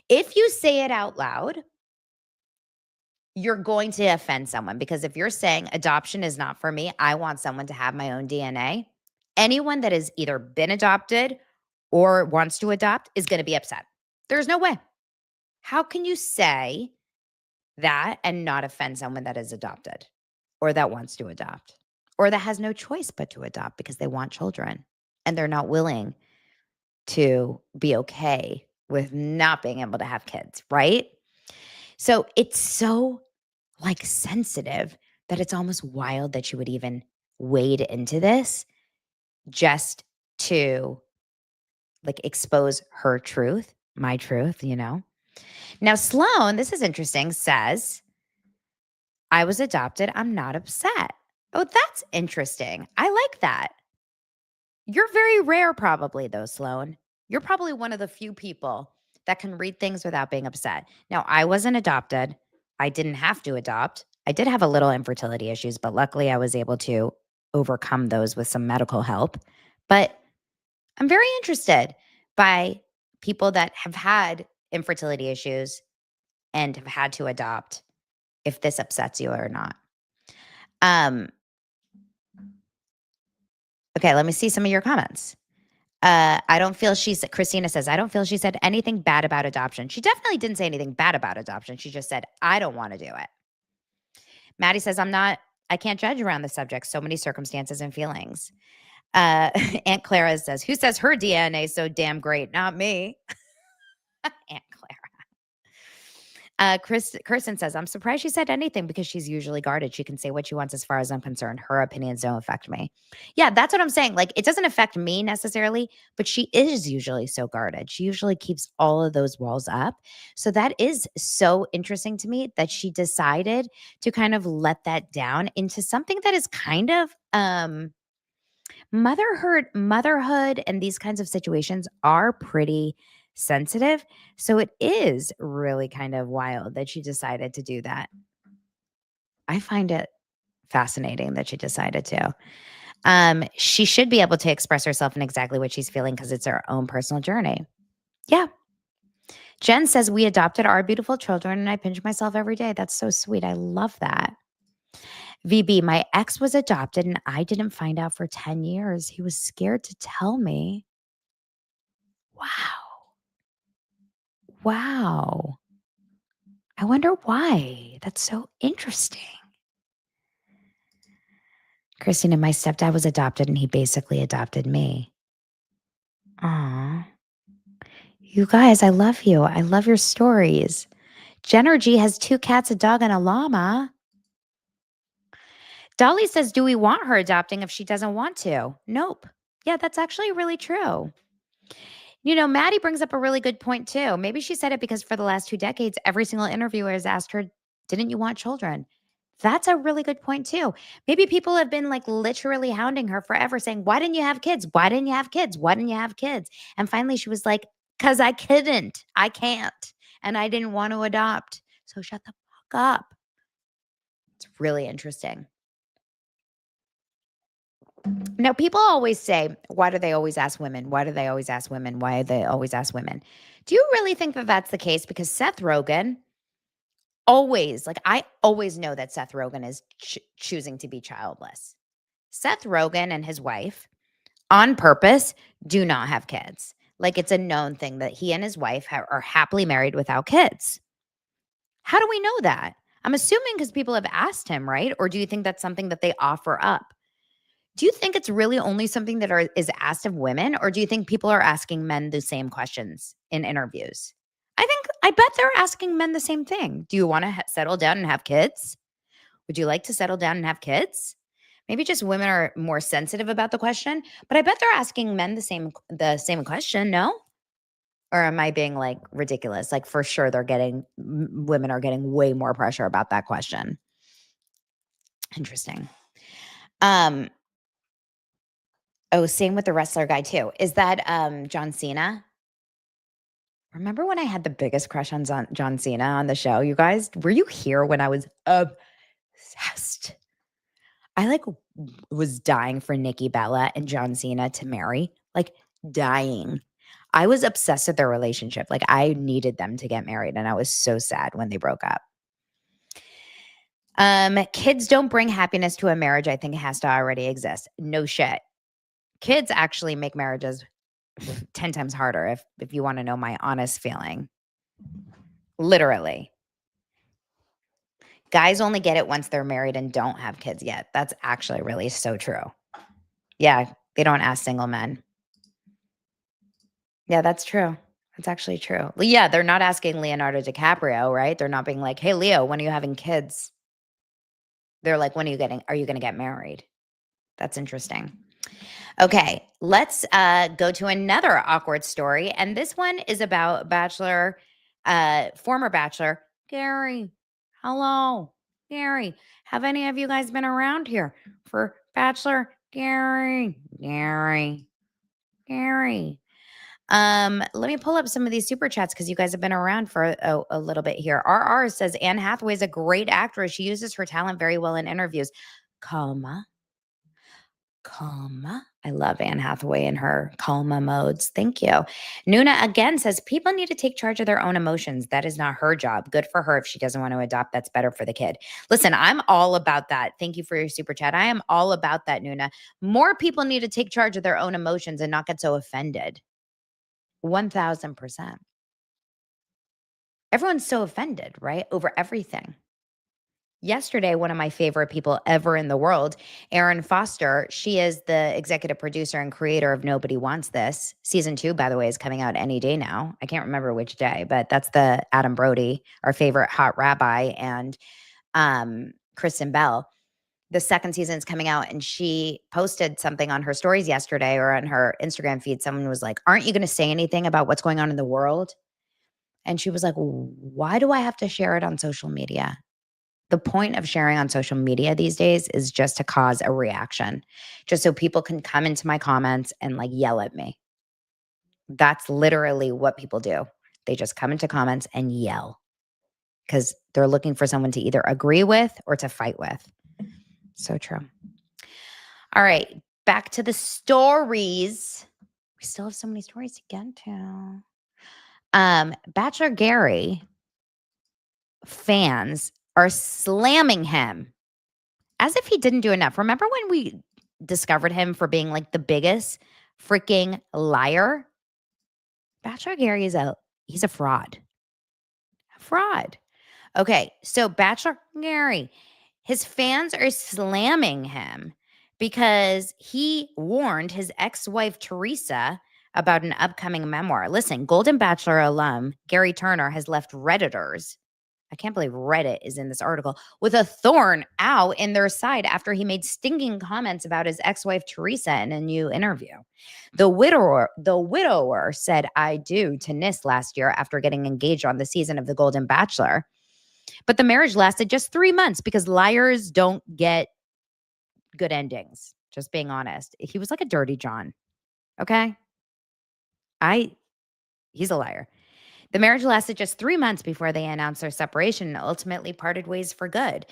If you say it out loud, you're going to offend someone, because if you're saying adoption is not for me, I want someone to have my own DNA, anyone that has either been adopted or wants to adopt is going to be upset. There's no way. How can you say that and not offend someone that is adopted or that wants to adopt or that has no choice but to adopt because they want children and they're not willing to be okay with not being able to have kids, right? So it's so like sensitive that it's almost wild that you would even wade into this just to like expose her truth, my truth, you know? Now, Sloan, this is interesting, says, I was adopted. I'm not upset. Oh, that's interesting. I like that. You're very rare, probably, though, Sloan. You're probably one of the few people that can read things without being upset. Now, I wasn't adopted. I didn't have to adopt. I did have a little infertility issues, but luckily I was able to overcome those with some medical help. But I'm very interested by people that have had infertility issues and have had to adopt, if this upsets you or not. Okay, let me see some of your comments. I don't feel Christina says, I don't feel she said anything bad about adoption. She definitely didn't say anything bad about adoption. She just said, I don't want to do it. Maddie says, I can't judge around the subject. So many circumstances and feelings. Aunt Clara says, who says her DNA is so damn great? Not me. Aunt Clara. Kirsten says, I'm surprised she said anything because she's usually guarded. She can say what she wants as far as I'm concerned. Her opinions don't affect me. Yeah, that's what I'm saying. Like, it doesn't affect me necessarily, but she is usually so guarded. She usually keeps all of those walls up. So that is so interesting to me that she decided to kind of let that down into something that is kind of motherhood and these kinds of situations are pretty sensitive. So it is really kind of wild that she decided to do that. I find it fascinating that she decided to. She should be able to express herself in exactly what she's feeling because it's her own personal journey. Yeah. Jen says, we adopted our beautiful children and I pinch myself every day. That's so sweet. I love that. VB, my ex was adopted and I didn't find out for 10 years. He was scared to tell me. Wow. I wonder why. That's so interesting. Christina, my stepdad was adopted and he basically adopted me. Aw. You guys, I love you. I love your stories. Genergy has 2 cats, a dog, and a llama. Dolly says, do we want her adopting if she doesn't want to? Nope. Yeah, that's actually really true. You know, Maddie brings up a really good point too. Maybe she said it because for the last 2 decades, every single interviewer has asked her, didn't you want children? That's a really good point too. Maybe people have been like literally hounding her forever saying, why didn't you have kids? Why didn't you have kids? Why didn't you have kids? And finally she was like, because I couldn't. I can't. And I didn't want to adopt. So shut the fuck up. It's really interesting. Now, people always say, why do they always ask women? Why do they always ask women? Why do they always ask women? Do you really think that that's the case? Because Seth Rogen always, like, I always know that Seth Rogen is choosing to be childless. Seth Rogen and his wife, on purpose, do not have kids. Like, it's a known thing that he and his wife are happily married without kids. How do we know that? I'm assuming because people have asked him, right? Or do you think that's something that they offer up? Do you think it's really only something that is asked of women, or do you think people are asking men the same questions in interviews? I bet they're asking men the same thing. Do you want to settle down and have kids? Would you like to settle down and have kids? Maybe just women are more sensitive about the question, but I bet they're asking men the same question, no? Or am I being like ridiculous? Like, for sure women are getting way more pressure about that question. Interesting. Oh, same with the wrestler guy too. Is that John Cena? Remember when I had the biggest crush on John Cena on the show? You guys, were you here when I was obsessed? I like was dying for Nikki Bella and John Cena to marry, like dying. I was obsessed with their relationship. Like, I needed them to get married, and I was so sad when they broke up. Kids don't bring happiness to a marriage. I think it has to already exist. No shit. Kids actually make marriages 10 times harder, if you want to know my honest feeling. Literally. Guys only get it once they're married and don't have kids yet. That's actually really so true. Yeah, they don't ask single men. Yeah, that's true. That's actually true. Yeah, they're not asking Leonardo DiCaprio, right? They're not being like, hey, Leo, when are you having kids? They're like, are you going to get married? That's interesting. Okay, let's go to another awkward story. And this one is about former Bachelor, Gerry. Hello, Gerry. Have any of you guys been around here for Bachelor Gerry? Gerry. Let me pull up some of these super chats because you guys have been around for a little bit here. RR says, Anne Hathaway is a great actress. She uses her talent very well in interviews. Comma. I love Anne Hathaway in her calma modes. Thank you. Nuna again says, people need to take charge of their own emotions. That is not her job. Good for her. If she doesn't want to adopt, that's better for the kid. Listen, I'm all about that. Thank you for your super chat. I am all about that, Nuna. More people need to take charge of their own emotions and not get so offended. 1000%. Everyone's so offended, right? Over everything. Yesterday, one of my favorite people ever in the world, Erin Foster, she is the executive producer and creator of Nobody Wants This. Season 2, by the way, is coming out any day now. I can't remember which day, but that's the Adam Brody, our favorite hot rabbi, and Kristen Bell. The second season is coming out, and she posted something on her stories yesterday or on her Instagram feed. Someone was like, aren't you going to say anything about what's going on in the world? And she was like, why do I have to share it on social media? The point of sharing on social media these days is just to cause a reaction, just so people can come into my comments and like yell at me. That's literally what people do. They just come into comments and yell because they're looking for someone to either agree with or to fight with. So true. All right, back to the stories. We still have so many stories to get to. Bachelor Gerry fans are slamming him as if he didn't do enough. Remember when we discovered him for being like the biggest freaking liar? Bachelor Gerry he's a fraud. Okay, so Bachelor Gerry, his fans are slamming him because he warned his ex-wife Teresa about an upcoming memoir. Listen, Golden Bachelor alum Gerry Turner has left Redditors, I can't believe Reddit is in this article, with a thorn out in their side after he made stinging comments about his ex-wife Teresa in a new interview. The widower said I do to Nis last year after getting engaged on the season of The Golden Bachelor. But the marriage lasted just 3 months because liars don't get good endings. Just being honest. He was like a dirty John. Okay? He's a liar. The marriage lasted just 3 months before they announced their separation and ultimately parted ways for good.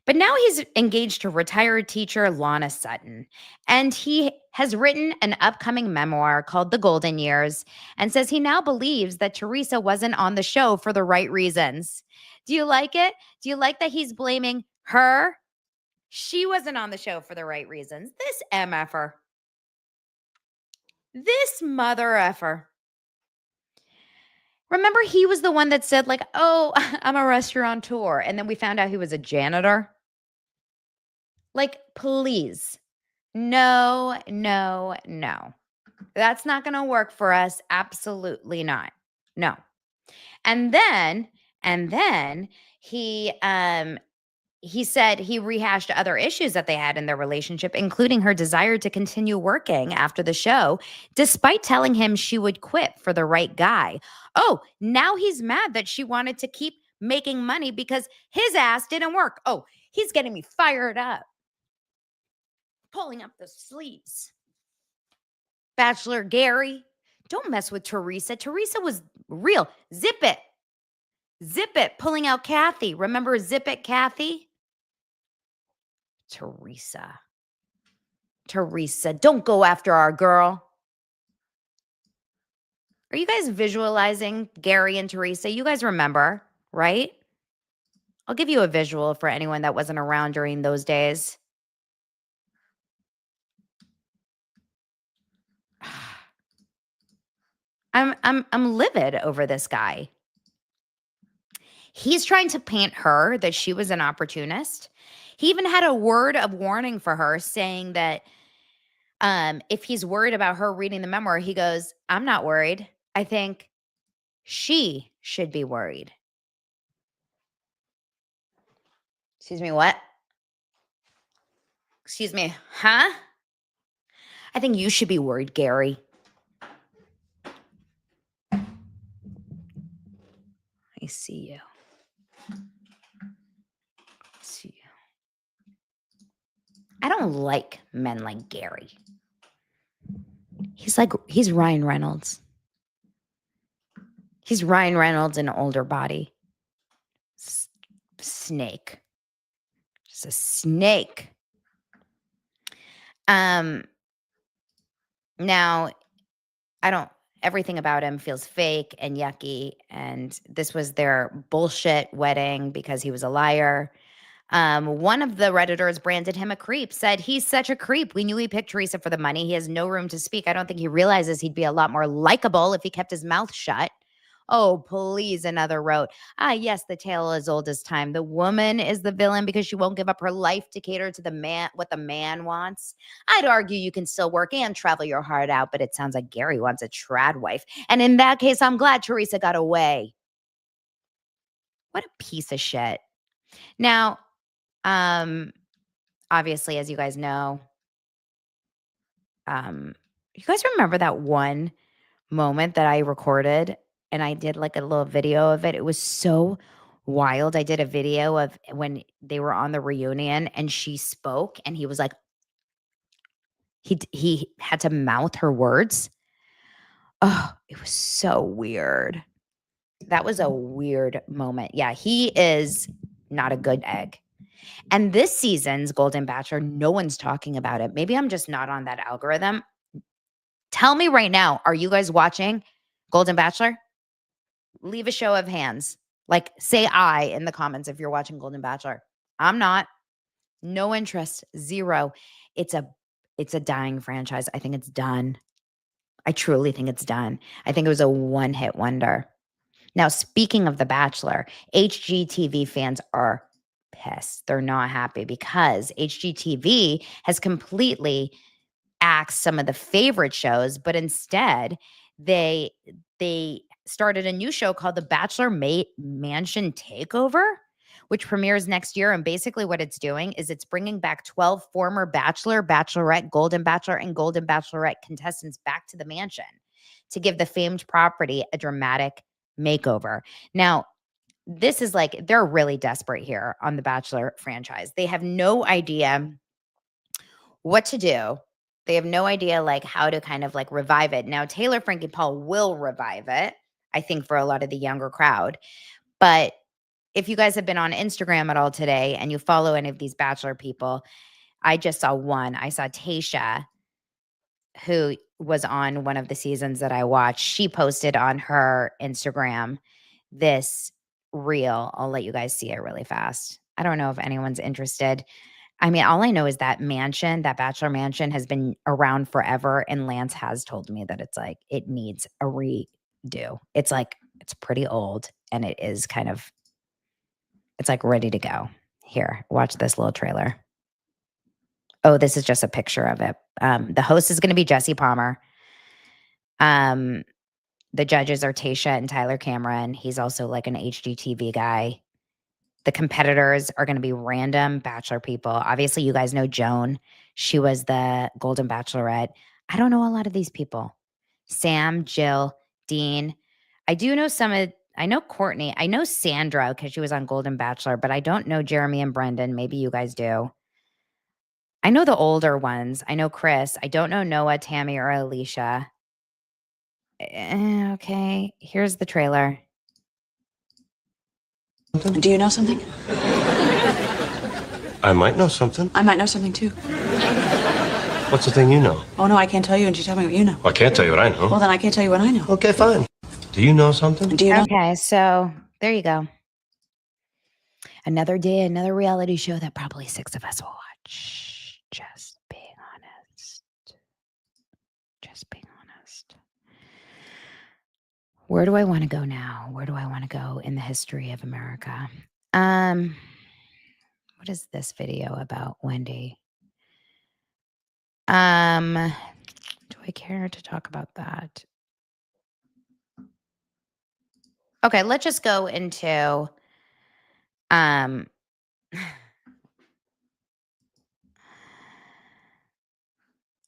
But now he's engaged to retired teacher Lana Sutton. And he has written an upcoming memoir called The Golden Years and says he now believes that Teresa wasn't on the show for the right reasons. Do you like it? Do you like that he's blaming her? She wasn't on the show for the right reasons. This MFer. This mother effer. Remember, he was the one that said, like, oh, I'm a restaurateur. And then we found out he was a janitor. Like, please. No, no, no. That's not going to work for us. Absolutely not. No. And then he said he rehashed other issues that they had in their relationship, including her desire to continue working after the show, despite telling him she would quit for the right guy. Oh, now he's mad that she wanted to keep making money because his ass didn't work. Oh, he's getting me fired up. Pulling up the sleeves. Bachelor Gerry, don't mess with Teresa. Teresa was real. Zip it. Zip it. Pulling out Kathy. Remember Zip It Kathy? Teresa, don't go after our girl. Are you guys visualizing Gerry and Teresa? You guys remember, right? I'll give you a visual for anyone that wasn't around during those days. I'm livid over this guy. He's trying to paint her that she was an opportunist. He even had a word of warning for her saying that if he's worried about her reading the memoir, he goes, I'm not worried. I think she should be worried. Excuse me, what? Excuse me, huh? I think you should be worried, Gerry. I see you. I don't like men like Gerry. He's Ryan Reynolds. He's Ryan Reynolds in an older body. Snake. Just a snake. Now, everything about him feels fake and yucky. And this was their bullshit wedding because he was a liar. One of the Redditors branded him a creep, said he's such a creep. We knew he picked Teresa for the money. He has no room to speak. I don't think he realizes he'd be a lot more likable if he kept his mouth shut. Oh, please, another wrote, yes, the tale is old as time. The woman is the villain because she won't give up her life to cater to the man, what the man wants. I'd argue you can still work and travel your heart out, but it sounds like Gerry wants a trad wife. And in that case, I'm glad Teresa got away. What a piece of shit. Now, obviously, as you guys know, you guys remember that one moment that I recorded and I did like a little video of it? It was so wild. I did a video of when they were on the reunion and she spoke and he was like, he had to mouth her words. Oh, it was so weird. That was a weird moment. Yeah, he is not a good egg. And this season's Golden Bachelor, no one's talking about it. Maybe I'm just not on that algorithm. Tell me right now, are you guys watching Golden Bachelor? Leave a show of hands. Like, say I in the comments if you're watching Golden Bachelor. I'm not. No interest. Zero. It's a dying franchise. I think it's done. I truly think it's done. I think it was a one-hit wonder. Now, speaking of The Bachelor, HGTV fans are pissed. They're not happy because HGTV has completely axed some of the favorite shows, but instead they started a new show called The Bachelor Mansion Takeover, which premieres next year. And basically what it's doing is it's bringing back 12 former Bachelor, Bachelorette, Golden Bachelor, and Golden Bachelorette contestants back to the mansion to give the famed property a dramatic makeover. Now, this is like, they're really desperate here on the Bachelor franchise. They have no idea what to do. They have no idea like how to kind of like revive it. Now, Taylor, Frank, and Paul will revive it. I think, for a lot of the younger crowd. But if you guys have been on Instagram at all today and you follow any of these Bachelor people, I just saw one. I saw Tayshia, who was on one of the seasons that I watched. She posted on her Instagram this reel. I'll let you guys see it really fast. I don't know if anyone's interested. I mean, all I know is that mansion, that Bachelor mansion, has been around forever. And Lance has told me that it's like, it needs a redo. It's like, it's pretty old and it is kind of, it's like ready to go. Here, watch this little trailer. Oh, this is just a picture of it. The host is going to be Jesse Palmer. The judges are Tayshia and Tyler Cameron. He's also like an HGTV guy. The competitors are going to be random Bachelor people. Obviously, you guys know Joan. She was the Golden Bachelorette. I don't know a lot of these people. Sam, Jill, Dean. I do know I know Courtney. I know Sandra because she was on Golden Bachelor, but I don't know Jeremy and Brendan. Maybe you guys do. I know the older ones. I know Chris. I don't know Noah, Tammy, or Alicia. Okay, here's the trailer. Do you know something? I might know something. I might know something too. What's the thing you know? Oh no, I can't tell you until you tell me what you know. Well, I can't tell you what I know. Well, then I can't tell you what I know. Okay, fine. Do you know something? Do you know? Okay, so there you go. Another day, another reality show that probably 6 of us will watch. Just being honest. Just being honest. Where do I want to go now? Where do I want to go in the history of America? What is this video about, Wendy? Do I care to talk about that? Okay, let's just go into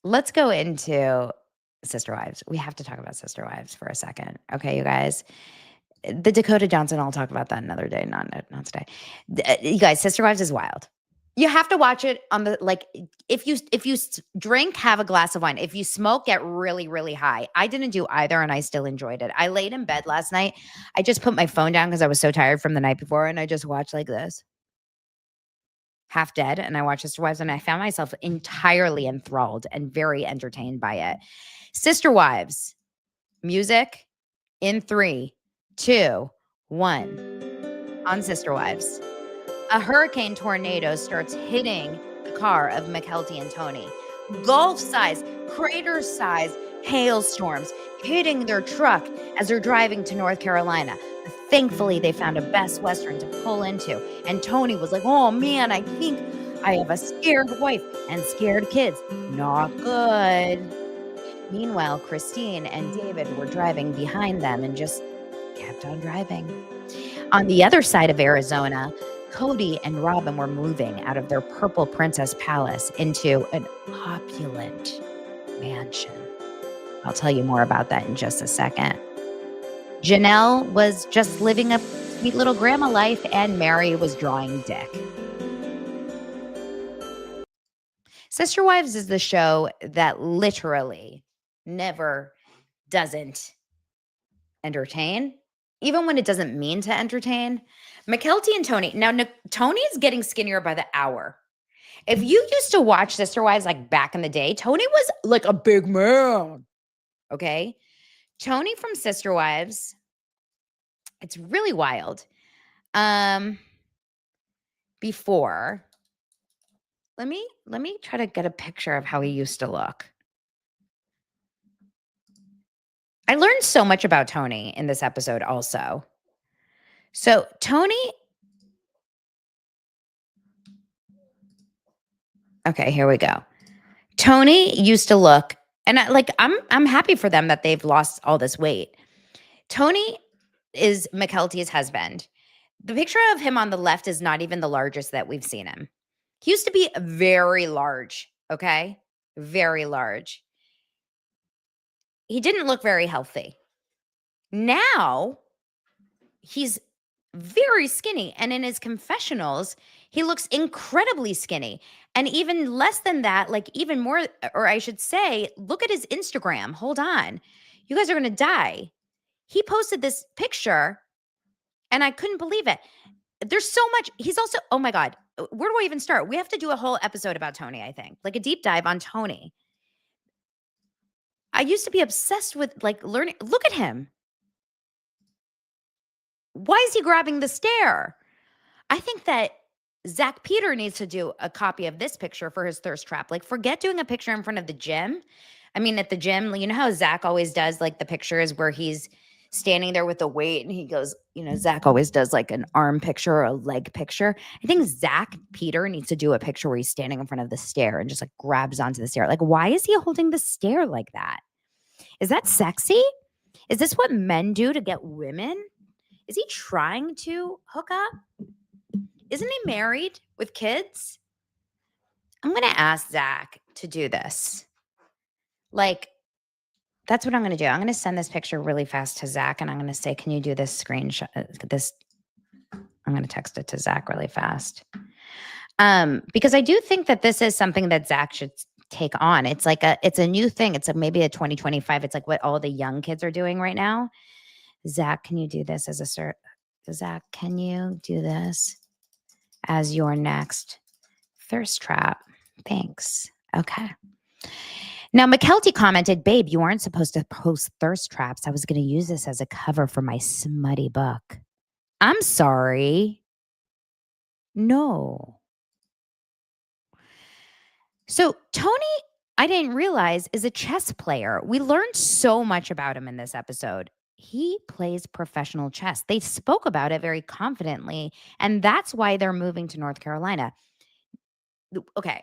let's go into Sister Wives. We have to talk about Sister Wives for a second. Okay, you guys. The Dakota Johnson, I'll talk about that another day, not today. You guys, Sister Wives is wild. You have to watch it on the, like, if you drink, have a glass of wine. If you smoke, get really, really high. I didn't do either, and I still enjoyed it. I laid in bed last night. I just put my phone down because I was so tired from the night before, and I just watched like this. Half dead, and I watched Sister Wives, and I found myself entirely enthralled and very entertained by it. Sister Wives, music in 3, 2, 1. On Sister Wives. A hurricane tornado starts hitting the car of McKelty and Tony. Gulf-size, crater-size hailstorms hitting their truck as they're driving to North Carolina. But thankfully, they found a Best Western to pull into. And Tony was like, oh man, I think I have a scared wife and scared kids. Not good. Meanwhile, Christine and David were driving behind them and just kept on driving. On the other side of Arizona, Cody and Robin were moving out of their Purple Princess Palace into an opulent mansion. I'll tell you more about that in just a second. Janelle was just living a sweet little grandma life, and Mary was drawing dick. Sister Wives is the show that literally never doesn't entertain, even when it doesn't mean to entertain. McKelty and Tony. Now, Tony is getting skinnier by the hour. If you used to watch Sister Wives like back in the day, Tony was like a big man. Okay? Tony from Sister Wives, it's really wild. Before, let me try to get a picture of how he used to look. I learned so much about Tony in this episode also. So Tony, okay, here we go. Tony used to look, and I'm happy for them that they've lost all this weight. Tony is McKelty's husband. The picture of him on the left is not even the largest that we've seen him. He used to be very large, okay? Very large. He didn't look very healthy. Now, he's very skinny. And in his confessionals, he looks incredibly skinny. And even less than that, like even more, or I should say, look at his Instagram. Hold on. You guys are going to die. he posted this picture and I couldn't believe it. There's so much. He's also, oh my God, where do I even start? We have to do a whole episode about Tony, I think, like a deep dive on Tony. I used to be obsessed with like learning. Look at him. Why is he grabbing the stair? I think that Zach Peter needs to do a copy of this picture for his thirst trap. Like, forget doing a picture in front of the gym. I mean, at the gym, you know how Zach always does like the pictures where he's standing there with the weight and he goes, you know, Zach always does like an arm picture or a leg picture. I think Zach Peter needs to do a picture where he's standing in front of the stair and just like grabs onto the stair. Like, why is he holding the stair like that? Is that sexy? Is this what men do to get women? Is he trying to hook up? Isn't he married with kids? I'm going to ask Zach to do this. Like, that's what I'm going to do. I'm going to send this picture really fast to Zach and I'm going to say, can you do this screenshot? I'm going to text it to Zach really fast. Because I do think that this is something that Zach should take on. It's like it's a new thing. It's maybe a 2025. It's like what all the young kids are doing right now. Zach, can you do this as a Zach, can you do this as your next thirst trap? Thanks. Okay. Now, McKelty commented, babe, you aren't supposed to post thirst traps. I was going to use this as a cover for my smutty book. I'm sorry. No. So Tony, I didn't realize, is a chess player. We learned so much about him in this episode. He plays professional chess. They spoke about it very confidently, and that's why they're moving to North Carolina. Okay,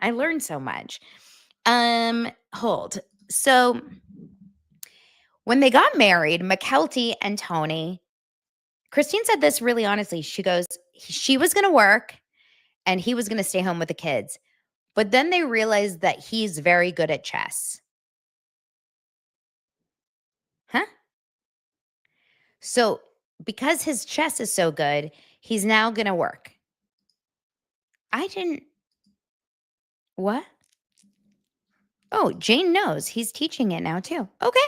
I learned so much. Hold. So when they got married, McKelty and Tony, Christine said this really honestly. She goes, she was going to work and he was going to stay home with the kids. But then they realized that he's very good at chess. Huh? So because his chess is so good, he's now going to work. What? Oh, Jane knows. He's teaching it now too. Okay.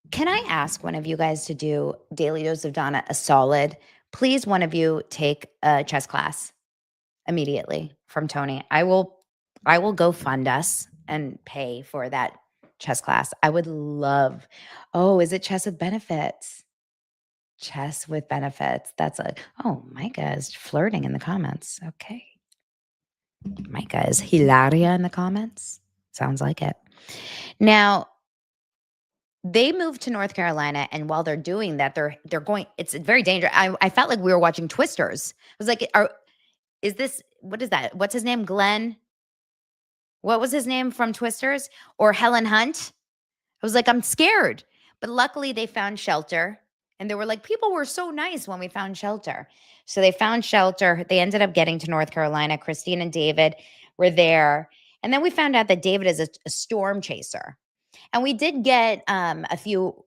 Can I ask one of you guys to do Daily Dose of Donna a solid? Please, one of you take a chess class immediately from Tony. I will go fund us and pay for that chess class. I would love. Oh, is it chess with benefits? Chess with benefits. That's Micah is flirting in the comments. Okay. Micah is Hilaria in the comments. Sounds like it. Now, they moved to North Carolina, and while they're doing that, they're going. It's very dangerous. I felt like we were watching Twisters. I was like, is this, what is that? What's his name? Glenn? What was his name from Twisters? Or Helen Hunt? I was like, I'm scared. But luckily they found shelter. And they were like, people were so nice when we found shelter. So they found shelter. They ended up getting to North Carolina. Christine and David were there. And then we found out that David is a storm chaser. And we did get a few,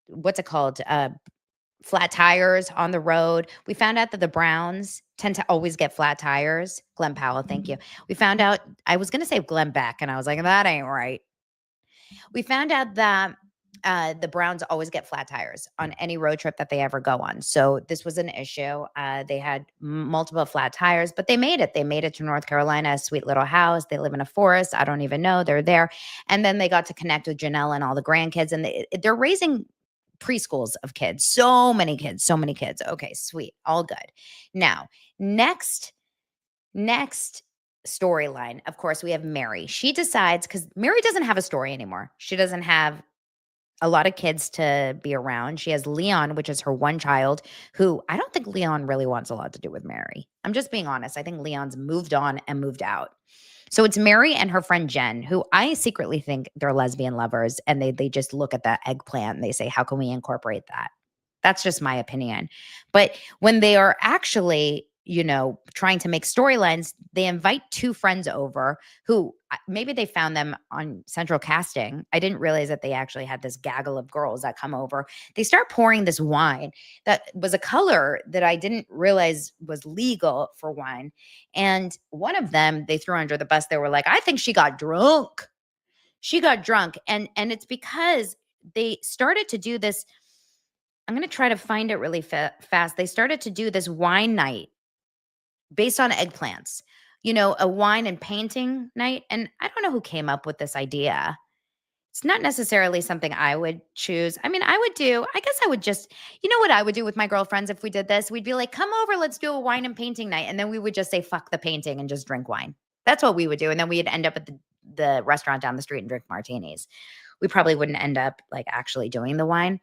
what's it called? Flat tires on the road. We found out that the Browns tend to always get flat tires. Glenn Powell, thank you. We found out, I was going to say Glenn Beck, and I was like, that ain't right. We found out that the Browns always get flat tires on any road trip that they ever go on. So this was an issue. They had multiple flat tires, but they made it. They made it to North Carolina, a sweet little house. They live in a forest. I don't even know. They're there. And then they got to connect with Janelle and all the grandkids. And they're raising preschools of kids. So many kids. Okay, sweet. All good. Now, next storyline, of course, we have Mary. She decides, because Mary doesn't have a story anymore. She doesn't have a lot of kids to be around. She has Leon, which is her one child, who I don't think Leon really wants a lot to do with Mary. I'm just being honest. I think Leon's moved on and moved out. So it's Mary and her friend Jen, who I secretly think they're lesbian lovers, and they just look at the eggplant and they say, how can we incorporate that? That's just my opinion. But when they are actually, trying to make storylines, they invite two friends over who maybe they found them on Central Casting. I didn't realize that they actually had this gaggle of girls that come over. They start pouring this wine that was a color that I didn't realize was legal for wine. And one of them, they threw under the bus. They were like, I think she got drunk. She got drunk, and it's because they started to do this. I'm going to try to find it really fast. They started to do this wine night based on eggplants, a wine and painting night. And I don't know who came up with this idea. It's not necessarily something I would choose. I mean, I guess I would just, what I would do with my girlfriends if we did this? We'd be like, come over, let's do a wine and painting night. And then we would just say, fuck the painting and just drink wine. That's what we would do. And then we'd end up at the restaurant down the street and drink martinis. We probably wouldn't end up like actually doing the wine.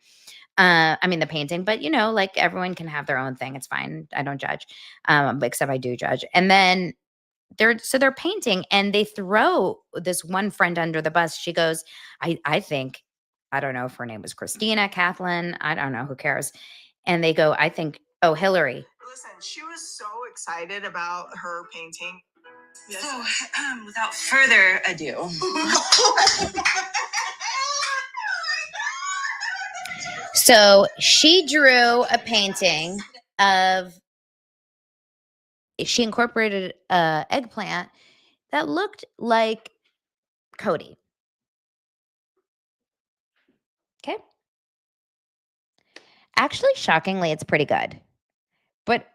The painting, but like everyone can have their own thing. It's fine. I don't judge. Except I do judge. And then they're painting, and they throw this one friend under the bus. She goes, I think, I don't know if her name was Christina, Kathleen, I don't know, who cares. And they go, I think, oh, Hillary. Listen, she was so excited about her painting. Yes. So, without further ado. So she drew a painting she incorporated a eggplant that looked like Cody. Okay. Actually, shockingly, it's pretty good. But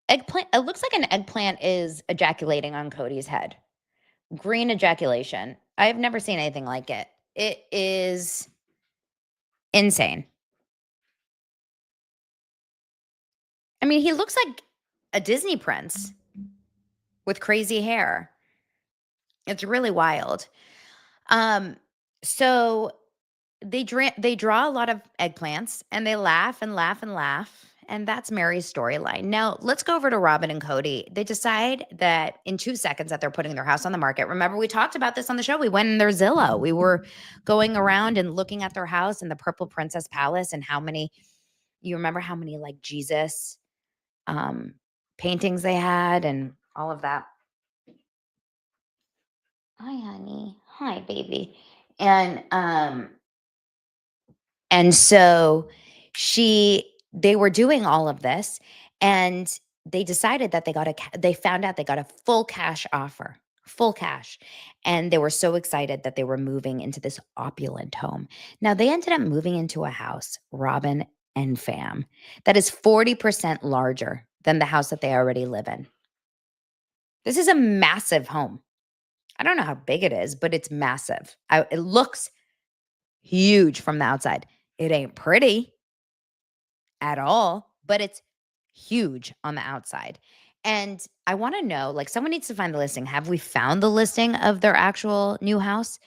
eggplant, it looks like an eggplant is ejaculating on Cody's head. Green ejaculation. I've never seen anything like it. It is insane. I mean, he looks like a Disney prince with crazy hair. It's really wild. So they draw a lot of eggplants, and they laugh and laugh and laugh. And that's Mary's storyline. Now, let's go over to Robin and Cody. They decide that in 2 seconds that they're putting their house on the market. Remember, we talked about this on the show. We went in their Zillow. We were going around and looking at their house in the Purple Princess Palace, and you remember how many like Jesus paintings they had and all of that. Hi, honey. Hi, baby. And so they were doing all of this, and they decided that they found out they got a full cash offer, full cash. And they were so excited that they were moving into this opulent home. Now they ended up moving into a house, Robin and fam, that is 40% larger than the house that they already live in. This is a massive home. I don't know how big it is, but it's massive. It looks huge from the outside. It ain't pretty at all, but it's huge on the outside. And I want to know, like, someone needs to find the listing. Have we found the listing of their actual new house?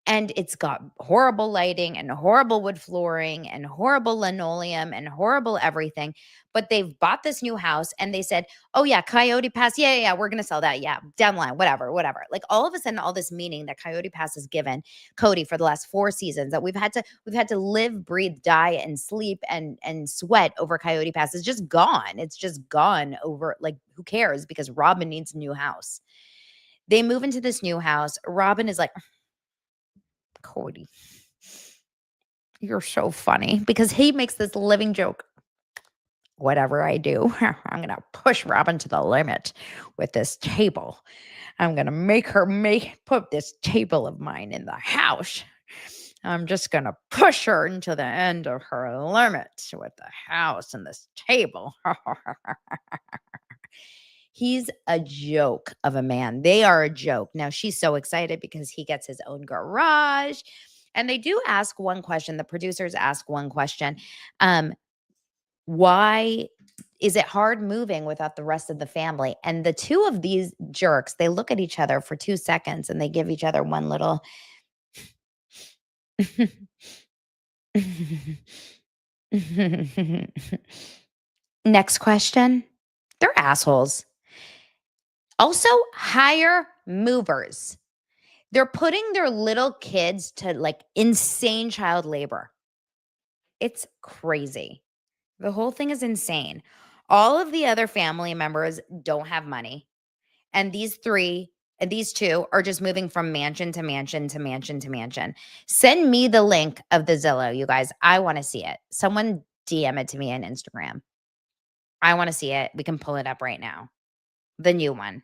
And it's got horrible lighting and horrible wood flooring and horrible linoleum and horrible everything. But they've bought this new house, and they said, oh yeah, Coyote Pass. Yeah. We're going to sell that. Yeah. Down the line, whatever. Like all of a sudden, all this meaning that Coyote Pass has given Cody for the last 4 seasons, that we've had to live, breathe, die, and sleep and sweat over Coyote Pass is just gone. It's just gone over. Like, who cares? Because Robin needs a new house. They move into this new house. Robin is like, Cody, you're so funny, because he makes this living joke. Whatever I do, I'm going to push Robin to the limit with this table. I'm going to make her put this table of mine in the house. I'm just going to push her into the end of her limit with the house and this table. He's a joke of a man. They are a joke. Now, she's so excited because he gets his own garage. And they do ask one question. The producers ask one question. Why is it hard moving without the rest of the family? And the two of these jerks, they look at each other for 2 seconds, and they give each other one little next question. They're assholes. Also, hire movers. They're putting their little kids to like insane child labor. It's crazy. The whole thing is insane. All of the other family members don't have money. And these two are just moving from mansion to mansion to mansion to mansion. Send me the link of the Zillow, you guys. I want to see it. Someone DM it to me on Instagram. I want to see it. We can pull it up right now. The new one.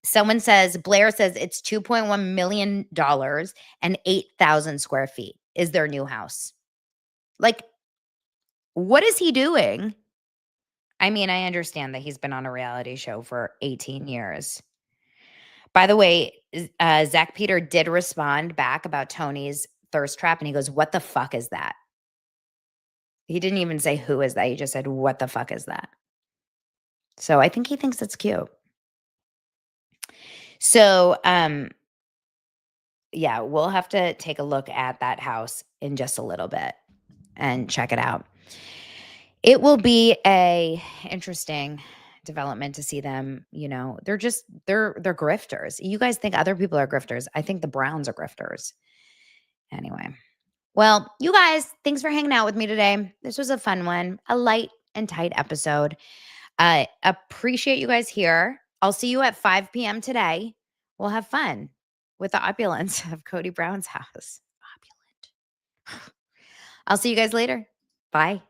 Someone says, Blair says it's $2.1 million and 8,000 square feet is their new house. Like, what is he doing? I mean, I understand that he's been on a reality show for 18 years. By the way, Zach Peter did respond back about Tony's thirst trap, and he goes, what the fuck is that? He didn't even say who is that. He just said, what the fuck is that? So I think he thinks it's cute. So, yeah, we'll have to take a look at that house in just a little bit and check it out. It will be a interesting development to see them, you know, they're grifters. You guys think other people are grifters. I think the Browns are grifters. Anyway. Well, you guys, thanks for hanging out with me today. This was a fun one, a light and tight episode. I appreciate you guys here. I'll see you at 5 p.m. today. We'll have fun with the opulence of Cody Brown's house. Opulent. I'll see you guys later. Bye.